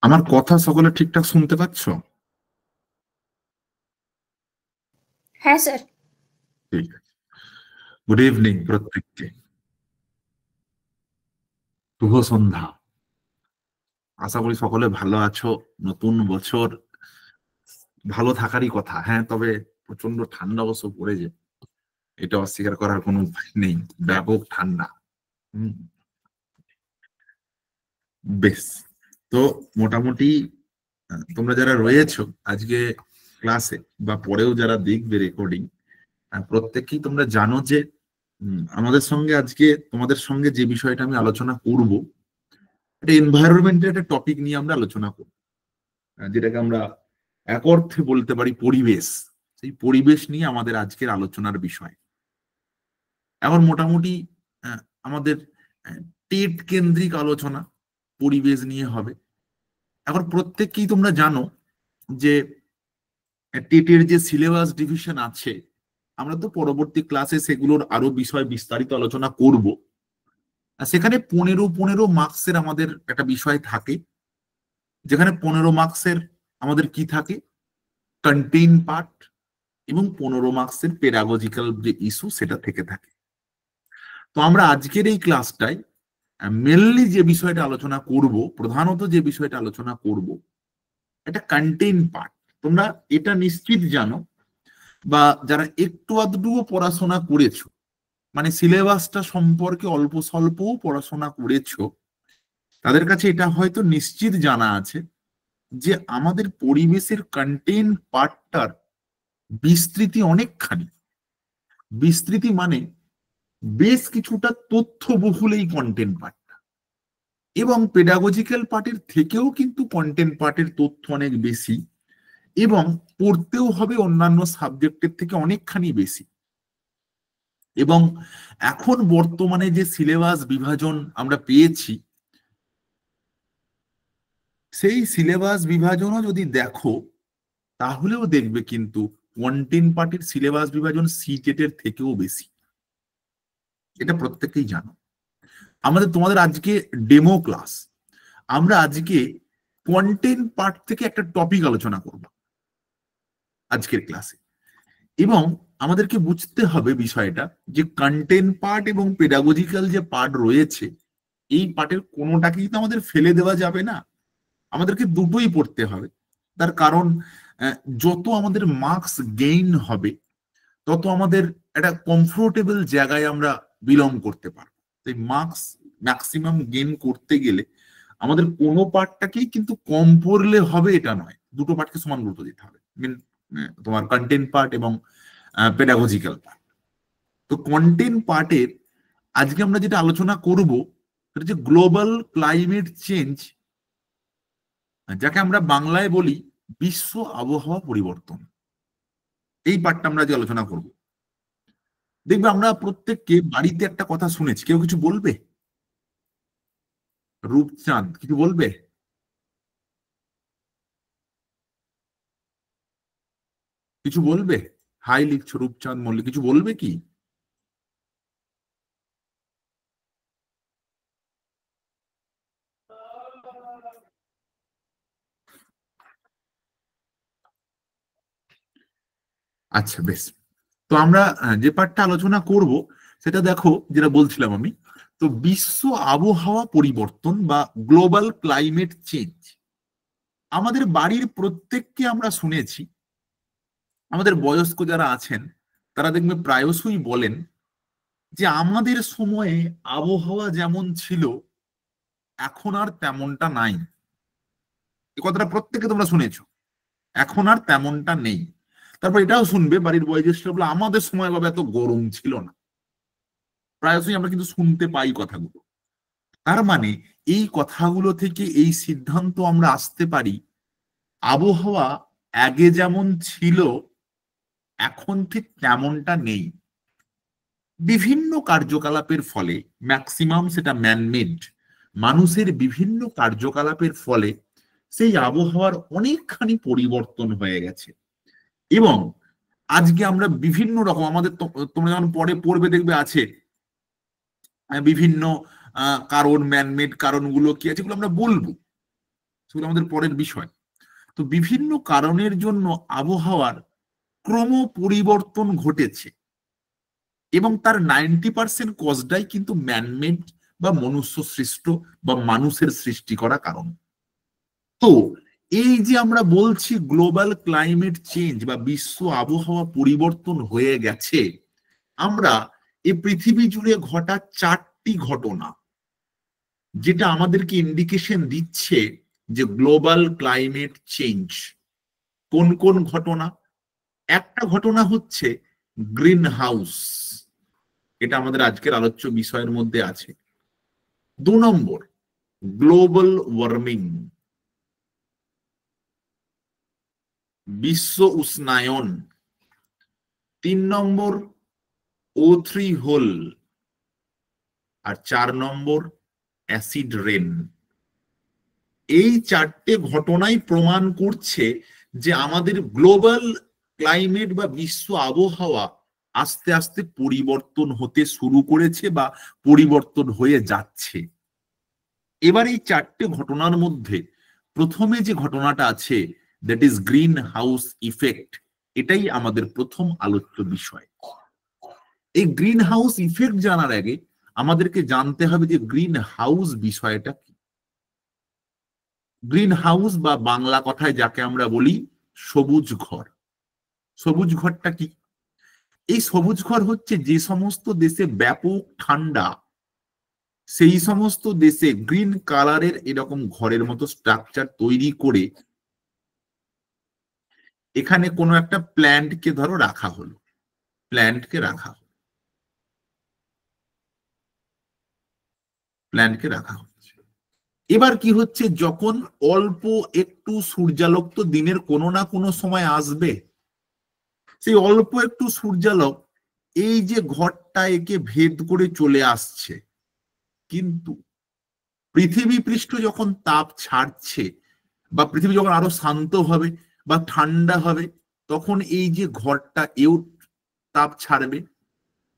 আমার কথা সকলে ঠিকঠাক শুনতে পাচ্ছ? হ্যাঁ স্যার। ঠিক আছে। গুড ইভিনিং প্রত্যেককে। শুভ সন্ধ্যা। আশা করি সকলে ভালো আছো। নতুন বছর ভালো থাকারই কথা। হ্যাঁ, তবে প্রচন্ড ঠান্ডা অবশ্য পড়েছে, এটা অস্বীকার করার কোনো উপায় নেই। ব্যাপক ঠান্ডা। হুম, বেশ। তো মোটামুটি তোমরা যারা রয়েছো আজকে ক্লাসে বা পরেও যারা দেখবে রেকর্ডিং, প্রত্যেককেই তোমরা জানো যে আমাদের সঙ্গে আজকে তোমাদের সঙ্গে যে বিষয়টা আমি আলোচনা করব, এটা এনভায়রনমেন্টের একটা টপিক নিয়ে আমরা আলোচনা করব, যেটাকে আমরা এক অর্থে বলতে পারি পরিবেশ। সেই পরিবেশ নিয়ে আমাদের আজকের আলোচনার বিষয়। এখন মোটামুটি আমাদের টেট কেন্দ্রিক আলোচনা পরিবেশ নিয়ে হবে। এখন প্রত্যেককেই তোমরা জানো যে টেটের যে সিলেবাস ডিভিশন আছে, আমরা তো পরবর্তী ক্লাসে সেগুলোর আরো বিষয় বিস্তারিত আলোচনা করব। সেখানে 15 মার্কসের আমাদের একটা বিষয় থাকে, যেখানে 15 মার্কসের আমাদের কি থাকে, কন্টেইন পার্ট, এবং 15 মার্কসের পেডাগজিক্যাল যে ইস্যু সেটা থেকে থাকে। তো আমরা আজকের এই ক্লাসটায় মেনলি যে বিষয়টা আলোচনা করব, প্রধানত যে বিষয়টা আলোচনা করব, এটা কন্টেইন পার্ট। তোমরা এটা নিশ্চিত জানো, বা যারা একটু আধটুও পড়াশোনা করেছো, মানে সিলেবাসটা সম্পর্কে অল্প স্বল্পও পড়াশোনা করেছো, তাদের কাছে এটা হয়তো নিশ্চিত জানা আছে যে আমাদের পরিবেশের কন্টেন্ট পার্টটার বিস্তৃতি অনেকখানি। বিস্তৃতি মানে বেশ কিছুটা তথ্যবহুল এই কন্টেন্ট পার্টটা, এবং পেডাগজিক্যাল পার্টের থেকেও কিন্তু কন্টেন্ট পার্টের তথ্য অনেক বেশি, এবং পড়তেও হবে অন্যান্য সাবজেক্টের থেকে অনেকখানি বেশি। এবং এখন বর্তমানে যে সিলেবাস বিভাজন আমরা পেয়েছি, সেই সিলেবাস বিভাজনও যদি দেখো তাহলেও দেখবে কিন্তু কন্টেন্ট পার্টের সিলেবাস বিভাজন সিটেটের থেকেও বেশি। এটা প্রত্যেকেই জানো। তোমাদের আজকে ডেমো ক্লাস। আমরা আজকে কন্টেন্ট পার্ট থেকে একটা টপিক আলোচনা করব আজকের ক্লাসে, এবং আমাদেরকে বুঝতে হবে বিষয়টা যে কন্টেন্ট পার্ট এবং পেডাগজিক্যাল যে পার্ট রয়েছে, এই পার্টের কোনোটাকেই তো আমাদের ফেলে দেওয়া যাবে না, আমাদেরকে দুটোই পড়তে হবে। তার কারণ যত আমাদের মার্কস গেইন হবে, তত আমাদের একটা কমফোর্টেবল জায়গায় আমরা বিলং করতে পারবো। তাই মার্কস ম্যাক্সিমাম গেইন করতে গেলে আমাদের কোনো পার্টটাকেই কিন্তু কম পড়লে হবে এটা নয়, দুটো পার্টকে সমান গুরুত্ব দিতে হবে। তোমার কন্টেন্ট পার্ট এবং পেডাগজিক্যাল পার্ট। তো কন্টেন্ট পার্টের আজকে আমরা যেটা আলোচনা করব সেটা হচ্ছে গ্লোবাল ক্লাইমেট চেঞ্জ, যাকে আমরা বাংলায় বলি বিশ্ব আবহাওয়া পরিবর্তন। এই পার্টটা আমরা আজকে আলোচনা করব। দেখবে আমরা প্রত্যেককে বাড়িতে একটা কথা শুনেছি, কেউ কিছু বলবে? রূপচাঁদ কিছু বলবে? কিছু বলবে? হাই লিখছো রূপচাঁদ মল্লিক, কিছু বলবে কি? আচ্ছা, বেশ। তো আমরা যে পার্টটা আলোচনা করব সেটা দেখো, যেটা বলছিলাম আমি, তো বিশ্ব আবহাওয়া পরিবর্তন বা গ্লোবাল ক্লাইমেট চেঞ্জ। আমাদের বাড়ির প্রত্যেককে আমরা শুনেছি, আমাদের বয়স্ক যারা আছেন তারা দেখবে প্রায়শই বলেন যে আমাদের সময়ে আবহাওয়া যেমন ছিল এখন আর তেমনটা নাই। এই কথাটা প্রত্যেকে তোমরা শুনেছো, এখন আর তেমনটা নেই। তারপর এটাও শুনবে বাড়ির বয়োজ্যেষ্ঠ বলে আমাদের সময় বাবা এত গরম ছিল না। প্রায়শই আমরা কিন্তু শুনতে পাই কথাগুলো। তার মানে এই কথাগুলো থেকে এই সিদ্ধান্ত আমরা আসতে পারি, আবহাওয়া আগে যেমন ছিল এখন ঠিক তেমনটা নেই। বিভিন্ন কার্যকলাপের ফলে, ম্যাক্সিমাম সেটা ম্যানমেড, মানুষের বিভিন্ন কার্যকলাপের ফলে সেই আবহাওয়ার অনেকখানি পরিবর্তন হয়ে গেছে। এবং আজকে আমরা বিভিন্ন রকম, আমাদের তোমরা যখন পরে পড়বে দেখবে আছে বিভিন্ন কারণ ম্যানমেড কারণগুলো কি আছে এগুলো আমরা বলবো, সেগুলো আমাদের পরের বিষয়। তো বিভিন্ন কারণের জন্য আবহাওয়ার ক্রম পরিবর্তন ঘটেছে এবং তার 90% কজটাই কিন্তু ম্যানমেড বা মনুষ্য সৃষ্ট বা মানুষের সৃষ্টি করা কারণ। তো এই যে আমরা বলছি গ্লোবাল ক্লাইমেট চেঞ্জ বা বিশ্ব আবহাওয়া পরিবর্তন হয়ে গেছে, আমরা এই পৃথিবী জুড়ে ঘটা 4টি ঘটনা যেটা আমাদেরকে ইন্ডিকেশন দিচ্ছে যে গ্লোবাল ক্লাইমেট চেঞ্জ। কোন কোন ঘটনা? একটা ঘটনা হচ্ছে গ্রিন হাউস, এটা আমাদের আজকের আলোচ্য বিষয়ের মধ্যে আছে। 2 নম্বর গ্লোবাল ওয়ার্মিং, বিশ্ব উষ্ণায়ন। 3 নম্বর O3 হোল। আর 4 নম্বর অ্যাসিড রেন। এই 4টে ঘটনাই প্রমাণ করছে যে আমাদের গ্লোবাল ক্লাইমেট বা বিশ্ব আবহাওয়া আস্তে আস্তে পরিবর্তন হতে শুরু করেছে বা পরিবর্তন হয়ে যাচ্ছে। এবার এই 4টে ঘটনার মধ্যে প্রথমে যে ঘটনাটা আছে, that is green house effect, এটাই আমাদের প্রথম আলোচ্য বিষয়। এই গ্রিন হাউস ইফেক্ট জানার আগে আমাদেরকে জানতে হবে যে গ্রিন হাউস বিষয়টা কি। গ্রিন হাউস বা বাংলা কথায় যাকে আমরা বলি সবুজ ঘর। সবুজ ঘরটা কি? এই সবুজ ঘর হচ্ছে যে সমস্ত দেশে ব্যাপক ঠান্ডা, সেই সমস্ত দেশে গ্রিন কালারের এরকম ঘরের মতো স্ট্রাকচার তৈরি করে এখানে কোনো একটা প্ল্যান্টকে ধরো রাখা হলো, প্ল্যান্টকে রাখা হলো, প্ল্যান্টকে রাখা হচ্ছে। এবার কি হচ্ছে, যখন অল্প একটু সূর্যালোক তো দিনের কোনো না কোনো সময় আসবে, সেই অল্প একটু সূর্যালোক এই যে ঘরটা একে ভেদ করে চলে আসছে, কিন্তু পৃথিবী পৃষ্ঠ যখন তাপ ছাড়ছে বা পৃথিবী যখন আরো শান্ত হবে বা ঠান্ডা হবে, তখন এই যে ঘরটা এও তাপ ছাড়বে।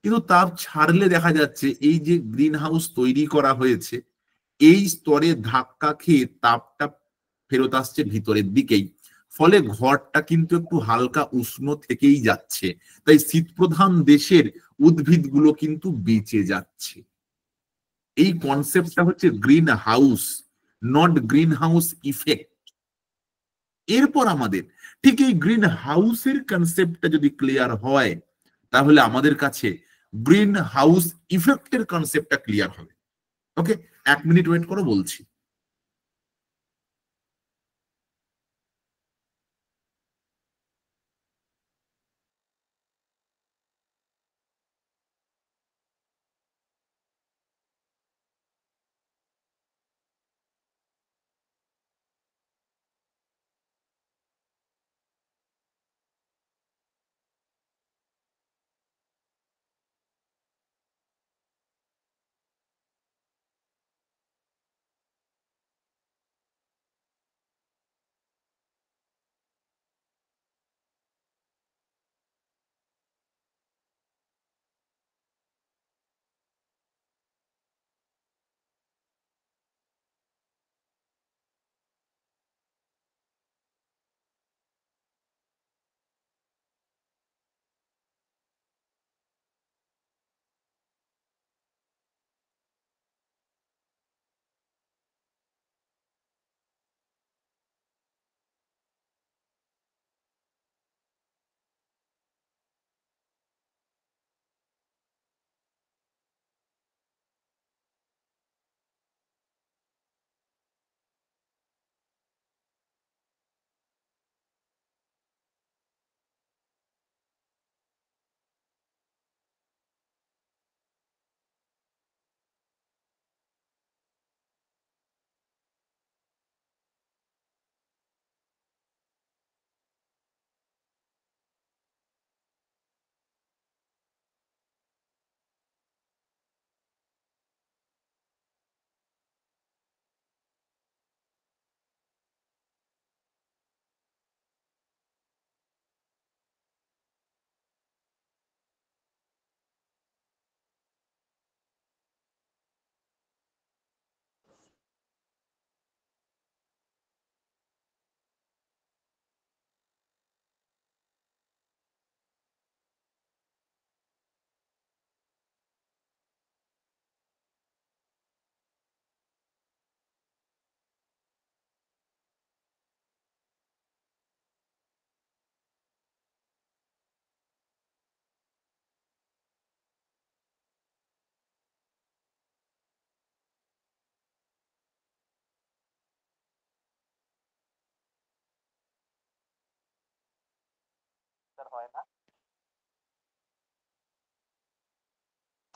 কিন্তু তাপ ছাড়লে দেখা যাচ্ছে এই যে গ্রিন হাউস তৈরি করা হয়েছে, এই স্তরে ধাক্কা খেয়ে তাপটা ফেরত আসছে ভিতরের দিকেই, ফলে ঘরটা কিন্তু একটু হালকা উষ্ণ থেকেই যাচ্ছে। তাই শীতপ্রধান দেশের উদ্ভিদগুলো কিন্তু বেঁচে যাচ্ছে। এই কনসেপ্টটা হচ্ছে green house, not green house effect. এরপর আমাদের ঠিক এই গ্রিন হাউসের কনসেপ্টটা যদি ক্লিয়ার হয়, তাহলে আমাদের কাছে গ্রিন হাউস ইফেক্টের কনসেপ্টটা ক্লিয়ার হবে। ওকে, 1 মিনিট ওয়েট করো, বলছি।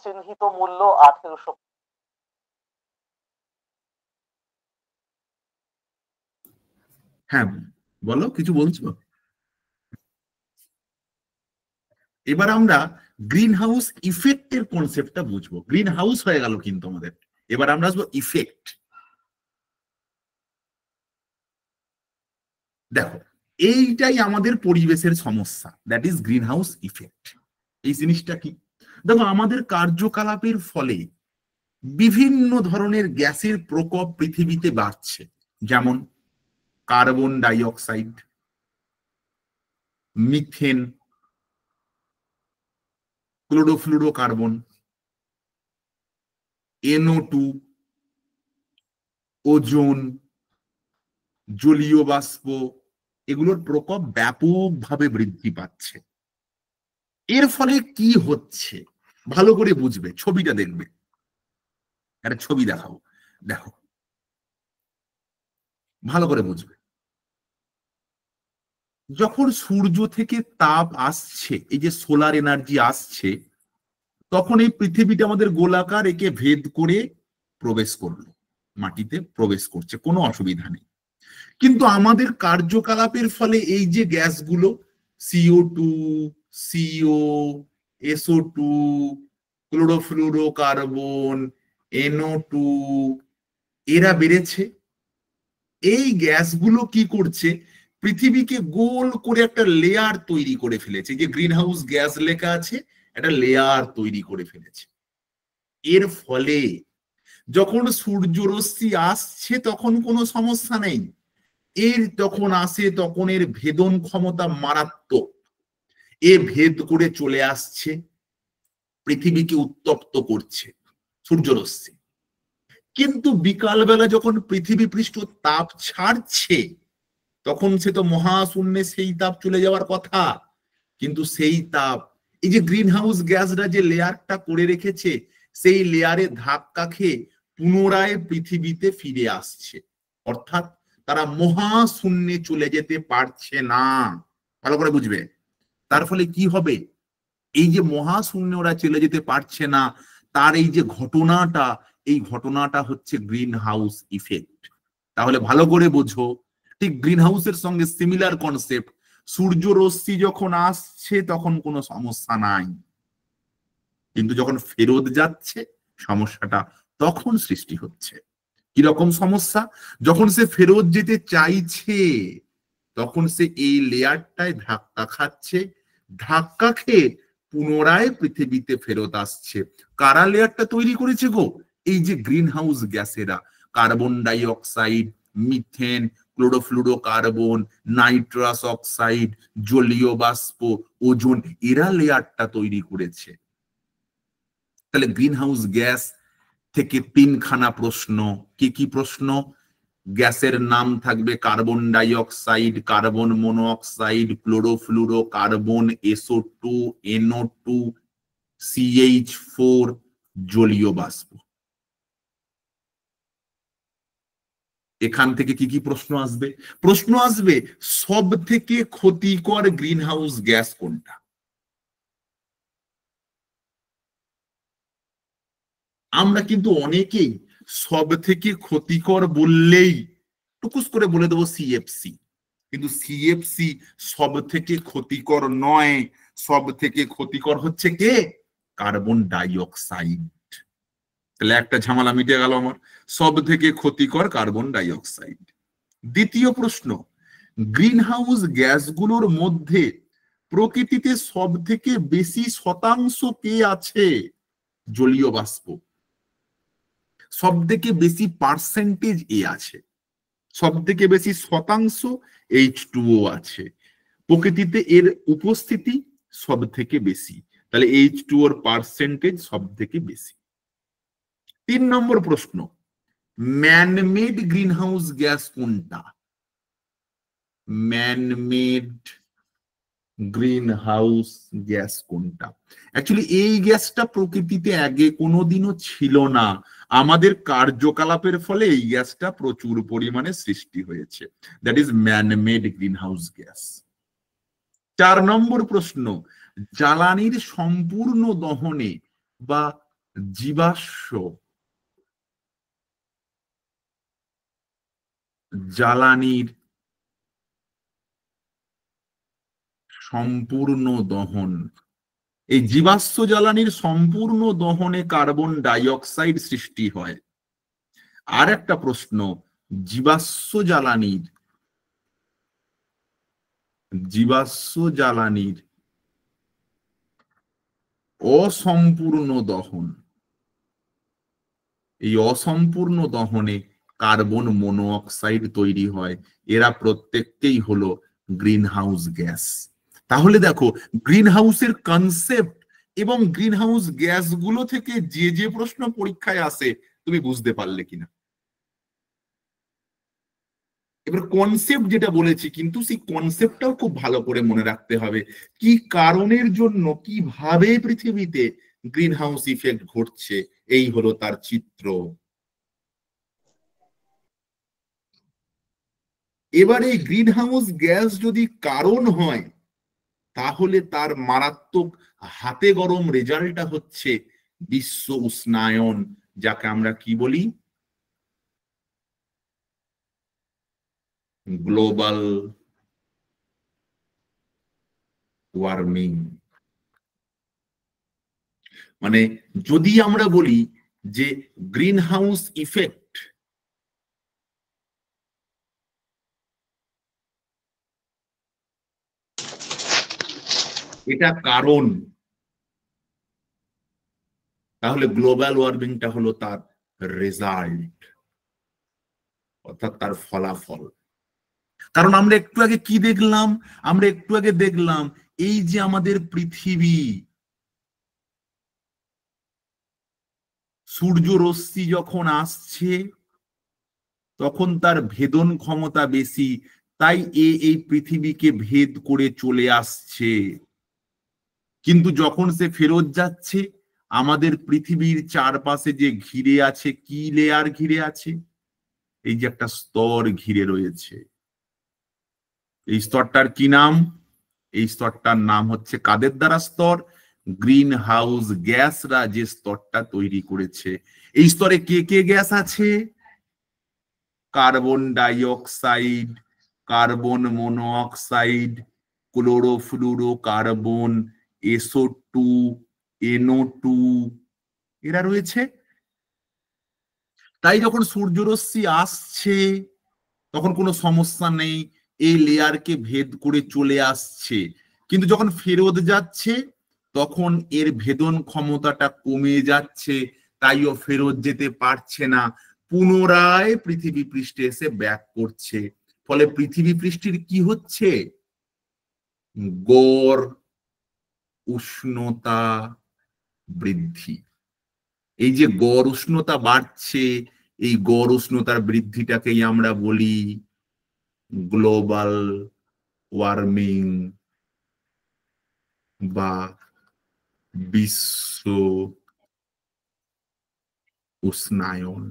চিহ্নিত মূল্য 1800। হ্যাঁ বলো, কিছু বলছো? এবার আমরা গ্রিন হাউস ইফেক্টের কনসেপ্টটা বুঝবো। গ্রিন হাউস হয়ে গেল কিন্তু আমাদের, এবার আমরা আসবো ইফেক্ট। দেখো, এইটাই আমাদের পরিবেশের সমস্যা, that is green house effect. এই জিনিসটা কি? দেখো, আমাদের কার্যকলাপের ফলে বিভিন্ন ধরনের গ্যাসের প্রকোপ পৃথিবীতে বাড়ছে, যেমন carbon dioxide, methane, chlorofluorocarbon, NO2, ozone, জলীয় বাষ্প, এগুলোর প্রকোপ ব্যাপকভাবে বৃদ্ধি পাচ্ছে। এর ফলে কি হচ্ছে ভালো করে বুঝবে, ছবিটা দেখবে। একটা ছবি দেখাবো, দেখো ভালো করে বুঝবে। যখন সূর্য থেকে তাপ আসছে, এই যে সোলার এনার্জি আসছে, তখন এই পৃথিবীটা আমাদের গোলাকার, একে ভেদ করে প্রবেশ করলো, মাটিতে প্রবেশ করছে, কোনো অসুবিধা নেই। কিন্তু আমাদের কার্যকলাপের ফলে এই যে গ্যাসগুলো CO2, CO, SO2, chlorofluorocarbon, NO2, এরা বেড়েছে। এই গ্যাসগুলো কি করছে? পৃথিবীকে গোল করে একটা লেয়ার তৈরি করে ফেলেছে। যে গ্রিন হাউস গ্যাস লেখা আছে, একটা লেয়ার তৈরি করে ফেলেছে। এর ফলে যখন সূর্যরশ্মি আসছে তখন কোনো সমস্যা নেই, এর যখন আসে তখন এর ভেদন ক্ষমতা মারাত্মক, এ ভেদ করে চলে আসছে, পৃথিবীকে উত্তপ্ত করছে সূর্যরশ্মি। কিন্তু বিকালবেলা যখন পৃথিবী পৃষ্ঠ তাপ ছাড়ছে, তখন সে তো মহাশূন্যে সেই তাপ চলে যাওয়ার কথা, কিন্তু সেই তাপ এই যে গ্রিন হাউস গ্যাসরা যে লেয়ারটা করে রেখেছে, সেই লেয়ারে ধাক্কা খেয়ে পুনরায় পৃথিবীতে ফিরে আসছে। অর্থাৎ তারা মহাশূন্যে চলে যেতে পারছে না। ভালো করে বুঝবে। তার ফলে কি হবে? এই যে মহাশূন্যে ওরা চলে যেতে পারছে না, তার এই যে ঘটনাটা, এই ঘটনাটা হচ্ছে গ্রিন হাউস ইফেক্ট। তাহলে ভালো করে বোঝো, ঠিক গ্রিন হাউসের সঙ্গে সিমিলার কনসেপ্ট। সূর্য রশ্মি যখন আসছে তখন কোনো সমস্যা নাই, কিন্তু যখন ফেরত যাচ্ছে সমস্যাটা তখন সৃষ্টি হচ্ছে। কিরকম সমস্যা? যখন সে ফেরত যেতে চাইছে, তখন সে এই লেয়ারটায় ধাক্কা খাচ্ছে, ধাক্কা খেয়ে পুনরায় পৃথিবীতে ফেরত আসছে। কারা লেয়ারটা তৈরি করেছে গো? এই যে গ্রিন হাউস গ্যাসেরা, carbon dioxide, methane, chlorofluorocarbon, nitrous oxide, জলীয় বাষ্প, ওজোন, এরা লেয়ারটা তৈরি করেছে। তাহলে গ্রিন হাউস গ্যাস থেকে তিনখানা প্রশ্ন। কি কি প্রশ্ন? গ্যাসের নাম থাকবে carbon dioxide, carbon monoxide, chlorofluorocarbon, SO2, NO2, CH4, জলীয় বাষ্প। এখান থেকে কি কি প্রশ্ন আসবে? প্রশ্ন আসবে সব থেকে ক্ষতিকর গ্রিন হাউস গ্যাস কোনটা? আমরা কিন্তু অনেকেই সব থেকে ক্ষতিকর বললেই টুকুস করে বলে দেবো CFC, কিন্তু CFC সব থেকে ক্ষতিকর নয়। সব থেকে ক্ষতিকর হচ্ছে কে? Carbon die oxide. তাহলে একটা ঝামেলা মিটে গেল আমার, সব থেকে ক্ষতিকর কার্বন ডাই অক্সাইড। দ্বিতীয় প্রশ্ন, গ্রিন হাউস গ্যাসগুলোর মধ্যে প্রকৃতিতে সব থেকে বেশি শতাংশ কে আছে? জলীয় বাষ্প। সব থেকে বেশি পার্সেন্টেজ এ আছে, সব থেকে বেশি শতাংশ H2O আছে। প্রকৃতিতে এর উপস্থিতি সব থেকে বেশি, তাহলে H2O এর পার্সেন্টেজ সব থেকে বেশি। 3 নম্বর প্রশ্ন, ম্যানমেড গ্রিন হাউস গ্যাস কোনটা? ম্যানমেড গ্রিন হাউস গ্যাস কোনটা? অ্যাকচুয়ালি এই গ্যাসটা প্রকৃতিতে আগে কোনোদিনও ছিল না, আমাদের কার্যকলাপের ফলে এই গ্যাসটা প্রচুর পরিমাণে সৃষ্টি হয়েছে। That is man-made green house gas. 4 নম্বর প্রশ্ন, জ্বালানির সম্পূর্ণ দহনে বা জীবাশ্ম জ্বালানির সম্পূর্ণ দহন, এই জীবাশ্ম জ্বালানির সম্পূর্ণ দহনে কার্বন ডাই অক্সাইড সৃষ্টি হয়। আর একটা প্রশ্ন, জীবাশ্ম জ্বালানির অসম্পূর্ণ দহন, এই অসম্পূর্ণ দহনে কার্বন মনোঅক্সাইড তৈরি হয়। এরা প্রত্যেককেই হলো গ্রিন হাউস গ্যাস। তাহলে দেখো গ্রিন হাউসের কনসেপ্ট এবং গ্রিন হাউস গ্যাসগুলো থেকে যে যে প্রশ্ন পরীক্ষায় আসে তুমি বুঝতে পারলে কিনা। এবার কনসেপ্ট যেটা বলেছি, কিন্তু সেই কনসেপ্টটাও খুব ভালো করে মনে রাখতে হবে, কি কারণের জন্য কিভাবে পৃথিবীতে গ্রিন হাউস ইফেক্ট ঘটছে, এই হলো তার চিত্র। এবার এই গ্রিন হাউস গ্যাস যদি কারণ হয়, তাহলে তার মারাত্মক হাতে গরম রেজাল্টটা হচ্ছে বিশ্ব উষ্ণায়ন, যাকে আমরা কি বলি, গ্লোবাল ওয়ার্মিং। মানে যদি আমরা বলি যে গ্রিন হাউস ইফেক্ট এটা কারণ, তাহলে গ্লোবাল ওয়ার্মিংটা হলো তার রেজাল্ট, অর্থাৎ তার ফলাফল। কারণ আমরা একটু আগে কি দেখলাম, আমরা একটু আগে দেখলাম এই যে আমাদের পৃথিবী, সূর্য রশ্মি যখন আসছে তখন তার ভেদন ক্ষমতা বেশি, তাই এই পৃথিবীকে ভেদ করে চলে আসছে। কিন্তু যখন সে ফেরত যাচ্ছে, আমাদের পৃথিবীর চারপাশে যে ঘিরে আছে, কি লেয়ার ঘিরে আছে, এই যে একটা স্তর ঘিরে রয়েছে, এই স্তরটার কি নাম? এই স্তরটার নাম হচ্ছে কাদের দ্বারা স্তর? গ্রিন হাউস গ্যাসরা যে স্তরটা তৈরি করেছে। এই স্তরে কে কে গ্যাস আছে? Carbon dioxide, carbon monoxide, chlorofluorocarbon, SO2, NO2, এরা রয়েছে। তাই যখন সূর্যরশ্মি আসছে তখন কোনো সমস্যা নেই, এই লেয়ারকে ভেদ করে চলে আসছে। কিন্তু যখন ফেরত যাচ্ছে তখন এর ভেদন ক্ষমতাটা কমে যাচ্ছে, তাই ও ফেরত যেতে পারছে না, পুনরায় পৃথিবী পৃষ্ঠে এসে ব্যাক করছে। ফলে পৃথিবী পৃষ্ঠের কি হচ্ছে? গড় উষ্ণতা বৃদ্ধি। এই যে গড় উষ্ণতা বাড়ছে, এই গড় উষ্ণতার বৃদ্ধিটাকেই আমরা বলি গ্লোবাল ওয়ার্মিং বা বিশ্ব উষ্ণায়ন।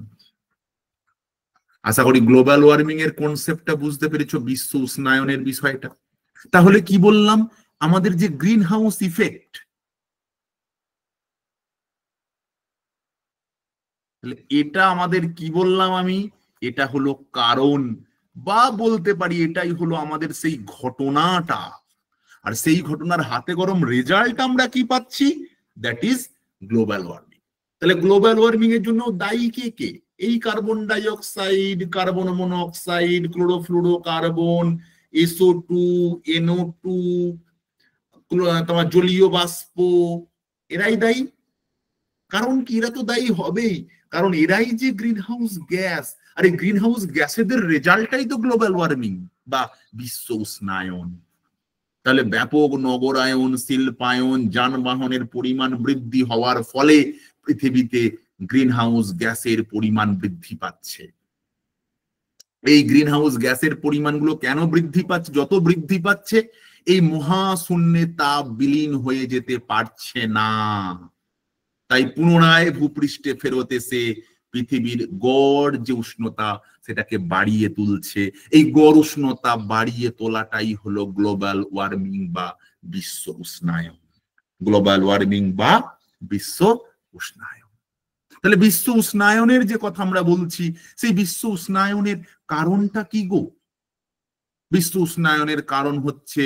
আশা করি গ্লোবাল ওয়ার্মিং এর কনসেপ্টটা বুঝতে পেরেছো, বিশ্ব উষ্ণায়নের বিষয়টা। তাহলে কি বললাম, আমাদের যে গ্রিন হাউস ইফেক্ট, এটা আমাদের কি বললাম আমি, এটা হলো কারণ, বা বলতে পারি এটাই হলো আমাদের সেই ঘটনাটা। আর সেই ঘটনার হাতে গরম রেজাল্ট আমরা কি পাচ্ছি? That is global warming. তাহলে গ্লোবাল ওয়ার্মিং এর জন্য দায়ী কে কে? এই carbon dioxide, carbon monoxide, chlorofluorocarbon, SO2, NO2, তোমার জলীয় বাষ্প, এরাই দায়ী। কারণ কি? এরা তো দায়ী হবেই, কারণ এরাই যে গ্রিন হাউস গ্যাস, আর এই গ্রিন হাউস গ্যাসেদের রেজাল্টটাই তো গ্লোবাল ওয়ার্মিং বা বিশ্ব উষ্ণায়ন। তাহলে ব্যাপক নগরায়ন, শিল্পায়ন, যানবাহনের পরিমাণ বৃদ্ধি হওয়ার ফলে পৃথিবীতে গ্রিন হাউস গ্যাসের পরিমাণ বৃদ্ধি পাচ্ছে। এই গ্রিন হাউস গ্যাসের পরিমাণগুলো কেন বৃদ্ধি পাচ্ছে? যত বৃদ্ধি পাচ্ছে এই মহাশূন্যে তাপ বিলীন হয়ে যেতে পারছে না, তাই পুনরায় ভূপৃষ্ঠে ফেরত এসে পৃথিবীর গড় যে উষ্ণতা সেটাকে বাড়িয়ে তুলছে। এই গড় উষ্ণতা বাড়িয়ে তোলাটাই হলো গ্লোবাল ওয়ার্মিং বা বিশ্ব উষ্ণায়ন। গ্লোবাল ওয়ার্মিং বা বিশ্ব উষ্ণায়ন। তাহলে বিশ্ব উষ্ণায়নের যে কথা আমরা বলছি, সেই বিশ্ব উষ্ণায়নের কারণটা কি গো? বিশ্ব উষ্ণায়নের কারণ হচ্ছে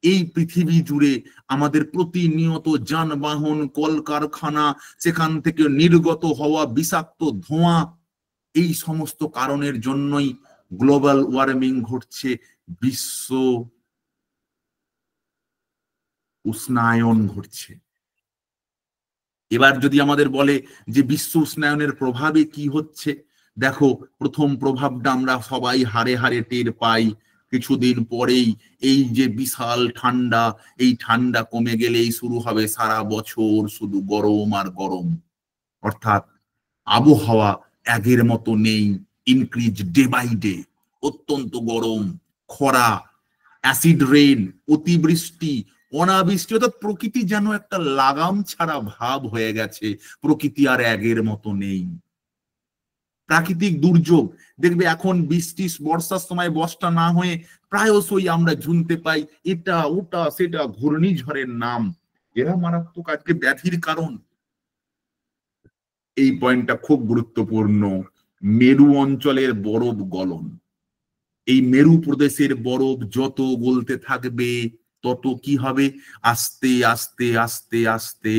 এই পৃথিবী জুড়ে আমাদের প্রতিনিয়ত যানবাহন, কলকারখানা, সেখান থেকে নির্গত হওয়া বিষাক্ত ধোঁয়া, এই সমস্ত কারণের জন্যই গ্লোবাল ওয়ার্মিং ঘটছে, বিশ্ব উষ্ণায়ন ঘটছে। এবার যদি আমাদের বলে যে বিশ্ব উষ্ণায়নের প্রভাবে কি হচ্ছে, দেখো প্রথম প্রভাবটা আমরা সবাই হাড়ে হাড়ে টের পাই। কিছুদিন পরেই এই যে বিশাল ঠান্ডা, এই ঠান্ডা কমে গেলেই শুরু হবে সারা বছর শুধু গরম আর গরম। অর্থাৎ আবহাওয়া আগের মতো নেই, ইনক্রিজ ডে বাই ডে। অত্যন্ত গরম, খরা, অ্যাসিড রেইন, অতিবৃষ্টি, অনাবৃষ্টি, অর্থাৎ প্রকৃতি যেন একটা লাগাম ছাড়া ভাব হয়ে গেছে। প্রকৃতি আর আগের মতো নেই। প্রাকৃতিক দুর্যোগ দেখবে এখন বৃষ্টি, বর্ষার সময় বর্ষা না হয়ে প্রায়শই আমরা শুনতে পাই এটা ওটা সেটা ঘূর্ণিঝড়ের নাম। এরা মারাত্মক আজকে ব্যাধির কারণ। এই পয়েন্টটা খুব গুরুত্বপূর্ণ। মেরু অঞ্চলের বরফ গলন, এই মেরু প্রদেশের বরফ যত গলতে থাকবে তত কি হবে, আস্তে আস্তে আস্তে আস্তে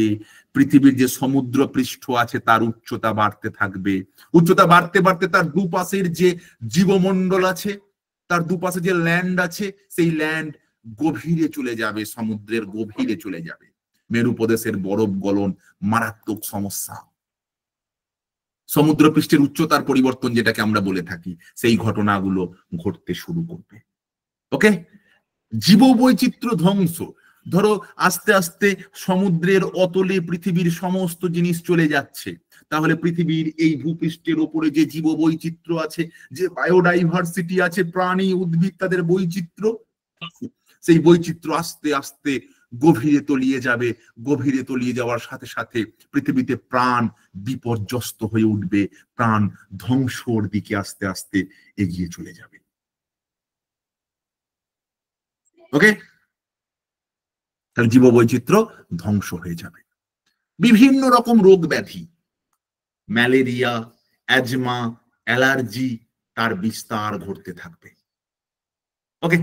পৃথিবীর যে সমুদ্র পৃষ্ঠ আছে তার উচ্চতা বাড়তে থাকবে। উচ্চতা বাড়তে বাড়তে তার দুপাশের যে জীবমণ্ডল আছে, তার দুপাশে যে ল্যান্ড আছে, সেই ল্যান্ড গভীরে চলে যাবে, সমুদ্রের গভীরে চলে যাবে। মেরু প্রদেশের বরফ গলন মারাত্মক সমস্যা। সমুদ্র পৃষ্ঠের উচ্চতার পরিবর্তন যেটাকে আমরা বলে থাকি, সেই ঘটনাগুলো ঘটতে শুরু করবে। ওকে, জীববৈচিত্র্য ধ্বংস। ধরো আস্তে আস্তে সমুদ্রের অতলে পৃথিবীর সমস্ত জিনিস চলে যাচ্ছে, তাহলে পৃথিবীর এই ভূপৃষ্ঠের ওপরে যে জীববৈচিত্র্য আছে, যে বায়োডাইভার্সিটি আছে, প্রাণী উদ্ভিদ তাদের বৈচিত্র্য, সেই বৈচিত্র্য আস্তে আস্তে গভীরে তলিয়ে যাবে। গভীরে তলিয়ে যাওয়ার সাথে সাথে পৃথিবীতে প্রাণ বিপর্যস্ত হয়ে উঠবে, প্রাণ ধ্বংসর দিকে আস্তে আস্তে এগিয়ে চলে যাবে। ওকে, তাহলে জীববৈচিত্র্য ধ্বংস হয়ে যাবে। বিভিন্ন রকম রোগ ব্যাধি, ম্যালেরিয়া, অ্যাজমা, অ্যালার্জি, তার বিস্তার ঘটতে থাকবে। ওকে,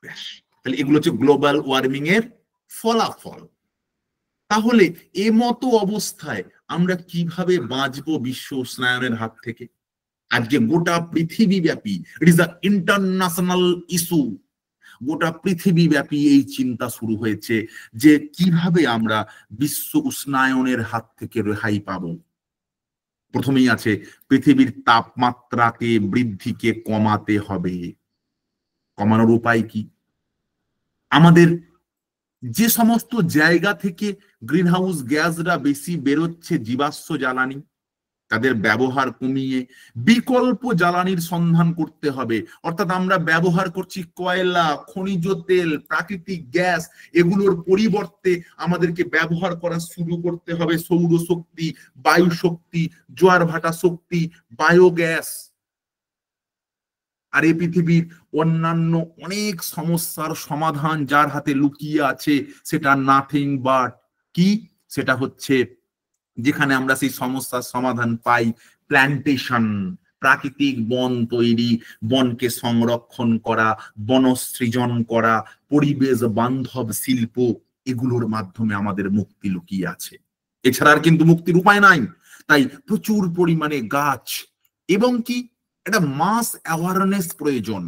ব্যাস, তাহলে এগুলো হচ্ছে গ্লোবাল ওয়ার্মিং এর ফলাফল। তাহলে এ মতো অবস্থায় আমরা কিভাবে বাঁচবো বিশ্ব উষ্ণায়নের হাত থেকে? আজকে গোটা পৃথিবী ব্যাপী, it is a international issue, গোটা পৃথিবী ব্যাপী এই চিন্তা শুরু হয়েছে যে কিভাবে আমরা বিশ্ব উষ্ণায়নের হাত থেকে রেহাই পাবো। প্রথমেই আছে পৃথিবীর তাপমাত্রাকে, বৃদ্ধিকে কমাতে হবে। কমানোর উপায় কি? আমাদের যে সমস্ত জায়গা থেকে গ্রিন হাউস গ্যাসরা বেশি বেরোচ্ছে, জীবাশ্ম জ্বালানি, তাদের ব্যবহার কমিয়ে বিকল্প জ্বালানির সন্ধান করতে হবে। অর্থাৎ আমরা ব্যবহার করছি কয়লা, খনিজ তেল, প্রাকৃতিক গ্যাস, এগুলোর পরিবর্তে আমাদেরকে ব্যবহার করা শুরু করতে হবে সৌরশক্তি, বায়ু শক্তি, জোয়ার ভাটা শক্তি, বায়োগ্যাস। আর এই পৃথিবীর অন্যান্য অনেক সমস্যার সমাধান যার হাতে লুকিয়ে আছে, সেটা নাথিং বাট কি, সেটা হচ্ছে যেখানে আমরা সেই সমস্যার সমাধান পাই প্ল্যান্টেশন, প্রাকৃতিক বন তৈরি, বনকে সংরক্ষণ করা, বনসৃজন করা, পরিবেশ বান্ধব শিল্প, এগুলোর মাধ্যমে আমাদের মুক্তি লুকিয়ে আছে। এছাড়া আর কিন্তু মুক্তির উপায় নাই। তাই প্রচুর পরিমাণে গাছ এবং কি একটা মাস অ্যাওয়ারনেস প্রয়োজন।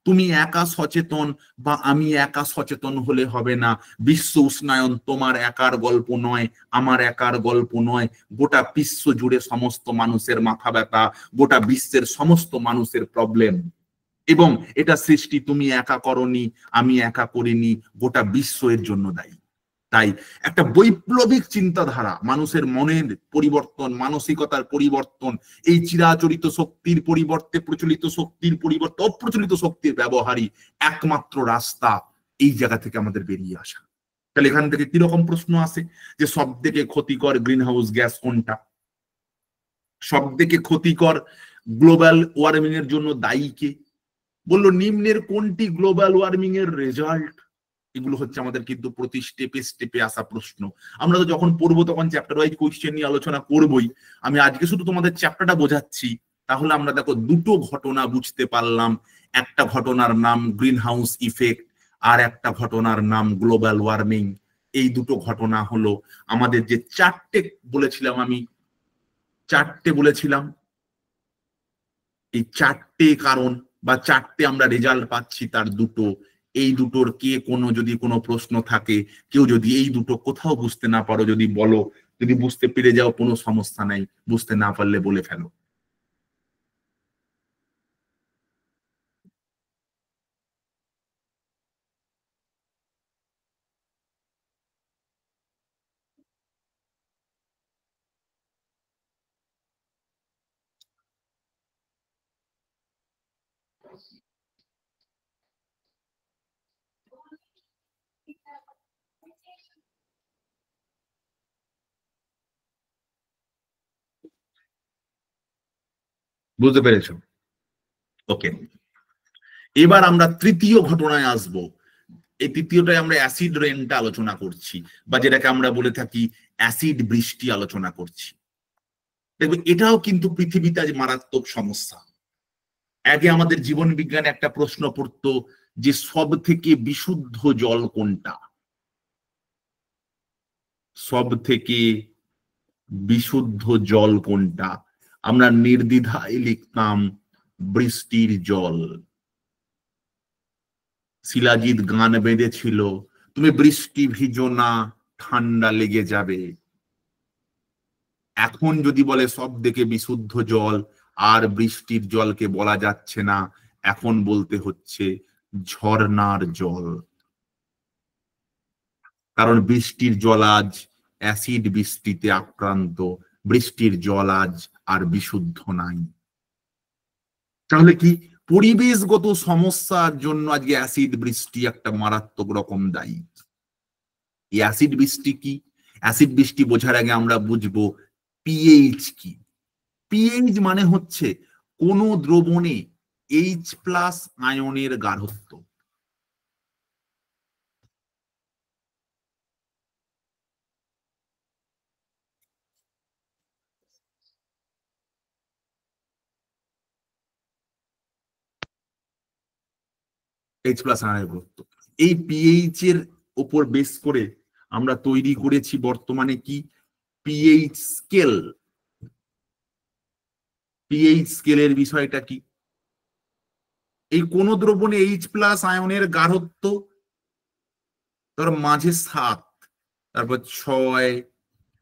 তুমি একা সচেতন বা আমি একা সচেতন হলে হবে না। বিশ্ব উষ্ণায়ন তোমার একার গল্প নয়, আমার একার গল্প নয়, গোটা বিশ্ব জুড়ে সমস্ত মানুষের মাথা ব্যথা, গোটা বিশ্বের সমস্ত মানুষের প্রবলেম। এবং এটা সৃষ্টি তুমি একা করনি, আমি একা করিনি, গোটা বিশ্ব এর জন্য দায়ী। তাই একটা বৈপ্লবিক চিন্তাধারা, মানুষের মনের পরিবর্তন, মানসিকতার পরিবর্তন, এই চিরাচরিত শক্তির পরিবর্তে প্রচলিত শক্তির পরিবর্তে অপ্রচলিত শক্তির ব্যবহারই একমাত্র রাস্তা এই জায়গা থেকে আমাদের বেরিয়ে আসা। তাহলে এখান থেকে কিরকম প্রশ্ন আসে যে সব থেকে ক্ষতিকর গ্রিন হাউস গ্যাস কোনটা? সব থেকে ক্ষতিকর গ্লোবাল ওয়ার্মিং এর জন্য দায়ী কে? বললো নিম্নের কোনটি গ্লোবাল ওয়ার্মিং এর রেজাল্ট? এগুলো হচ্ছে আমাদের কিন্তু প্রতি স্টেপে স্টেপে আসা প্রশ্ন। আমরা তো যখন পড়বো তখন চ্যাপ্টার ওয়াইজ কোয়েশ্চেন নিয়ে আলোচনা করবোই। আমি আজকে শুধু তোমাদের চ্যাপ্টারটা বোঝাচ্ছি, তাহলে আমরা দেখো দুটো ঘটনা বুঝতে পারলাম। একটা ঘটনার নাম গ্রিন হাউস ইফেক্ট, আর একটা ঘটনার নাম গ্লোবাল ওয়ার্মিং। এই দুটো ঘটনা হলো আমাদের যে চারটে বলেছিলাম, আমি চারটে বলেছিলাম, এই চারটে কারণ বা চারটে আমরা রেজাল্ট পাচ্ছি, তার দুটো। এই দুটোর কে কোনো যদি কোনো প্রশ্ন থাকে, কেউ যদি এই দুটো কোথাও বুঝতে না পারো যদি বলো, যদি বুঝতে পেরে যাও কোনো সমস্যা নাই, বুঝতে না পারলে বলে ফেলো। বুঝতে পেরেছো? ওকে, এবার আমরা তৃতীয় ঘটনায় আসব। এই তৃতীয়টায় আমরা অ্যাসিড রেনটা আলোচনা করছি, বা যেটাকে আমরা বলে থাকি অ্যাসিড বৃষ্টি আলোচনা করছি। দেখবে এটাও কিন্তু পৃথিবীতে আজ মারাত্মক সমস্যা। আগে আমাদের জীবন বিজ্ঞানে একটা প্রশ্ন পড়তো যে সব থেকে বিশুদ্ধ জল কোনটা? সব থেকে বিশুদ্ধ জল কোনটা? আমরা নির্দ্বিধায় লিখতাম বৃষ্টির জল। শিলাজিৎ গান বেঁধেছিল, তুমি বৃষ্টি ভিজো না, ঠান্ডা লেগে যাবে। এখন যদি বলে সব থেকে বিশুদ্ধ জল, আর বৃষ্টির জলকে বলা যাচ্ছে না, এখন বলতে হচ্ছে ঝর্ণার জল। কারণ বৃষ্টির জল আজ অ্যাসিড বৃষ্টিতে আক্রান্ত, বৃষ্টির জল আজ আর বিশুদ্ধ নাই। তাহলে কি পরিবেশগত সমস্যার জন্য আজকে অ্যাসিড বৃষ্টি একটা মারাত্মক রকম দায়ী। এই অ্যাসিড বৃষ্টি কি? অ্যাসিড বৃষ্টি বোঝার আগে আমরা বুঝবো পিএইচ কি। পিএইচ মানে হচ্ছে কোন দ্রবণে H+ আয়নের গাঢ়ত্ব। H+ আয়নের গাঢ়ত্ব, এই পিএইচ এর উপর বেস করে আমরা তৈরি করেছি বর্তমানে কি পিএইচ স্কেল। পিএইচ স্কেলের বিষয়টা কি? এই কোন দ্রবণে H+ আয়নের গাঢ়ত্ব, ধর মাঝে 7, তারপর 6,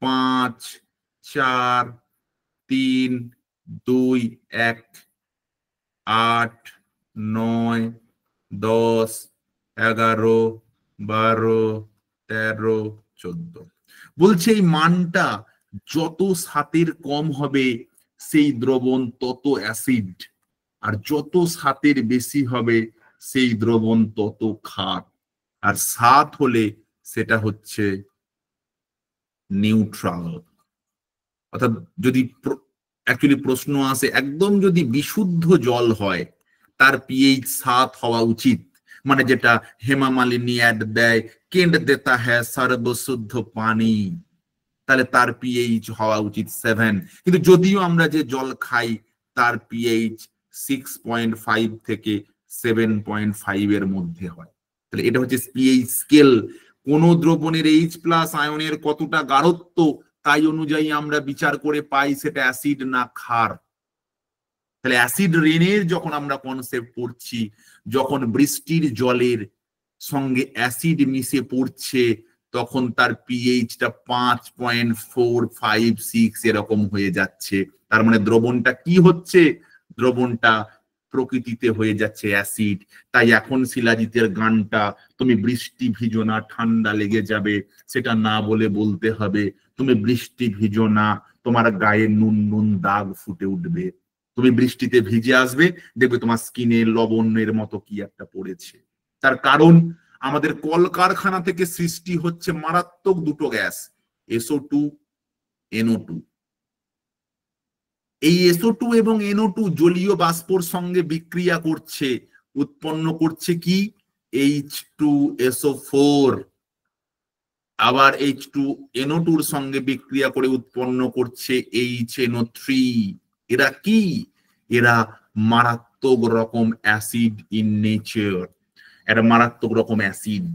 5, 4, 3, 2, 1, 8, 9, 10, 11, 12, 13, 14। বলছে এই মানটা যত 7-এর কম হবে সেই দ্রবণ তত অ্যাসিড, আর যত 7-এর বেশি হবে সেই দ্রবণ তত ক্ষার। আর 7 হলে সেটা হচ্ছে নিউট্রাল। অর্থাৎ যদি অ্যাকচুয়ালি প্রশ্ন আসে একদম যদি বিশুদ্ধ জল হয় তার পিএইচ 7 হওয়া উচিত, মানে যেটা হেমা মালিনী অ্যাড দেয়, কেন্ড দেতা হ্যায় সর্বশুদ্ধ পানি, তাহলে তার পিএইচ হওয়া উচিত 7। কিন্তু যদিও আমরা যে জল খাই তার পিএইচ 6.5 থেকে 7.5 এর মধ্যে হয়। তাহলে এটা হচ্ছে পিএইচ স্কেল। কোন দ্রবণের H+ আয়নের কতটা গাঢ়ত্ব, তাই অনুযায়ী আমরা বিচার করে পাই সেটা অ্যাসিড না ক্ষার। তাহলে অ্যাসিড রেনের যখন আমরা কনসেপ্ট পড়ছি, যখন বৃষ্টির জলের সঙ্গে অ্যাসিড মিশে পড়ছে তখন তার পিএইচটা 5.456 এরকম হয়ে যাচ্ছে। তার মানে দ্রবণটা কি হচ্ছে? দ্রবণটা প্রকৃতিতে হয়ে যাচ্ছে অ্যাসিড। তাই এখন শিলাজিতের গানটা তুমি বৃষ্টি ভিজো না, ঠান্ডা লেগে যাবে, সেটা না বলে বলতে হবে তুমি বৃষ্টি ভিজো না, তোমার গায়ে নুন নুন দাগ ফুটে উঠবে। তুমি বৃষ্টিতে ভিজে আসবে, দেখবে তোমার স্কিনে লবণের মতো কি একটা পড়েছে। তার কারণ আমাদের কলকারখানা থেকে সৃষ্টি হচ্ছে মারাত্মক দুটো গ্যাস, SO2, NO2। এই SO2 এবং NO2 জলীয় বাষ্পর সঙ্গে বিক্রিয়া করছে, উৎপন্ন করছে কি H2SO4, আবার H2NO2 এর সঙ্গে বিক্রিয়া করে উৎপন্ন করছে HNO3। এরা কি? এরা মারাত্মক রকম অ্যাসিড ইন নেচার, একটা মারাত্মক রকম অ্যাসিড।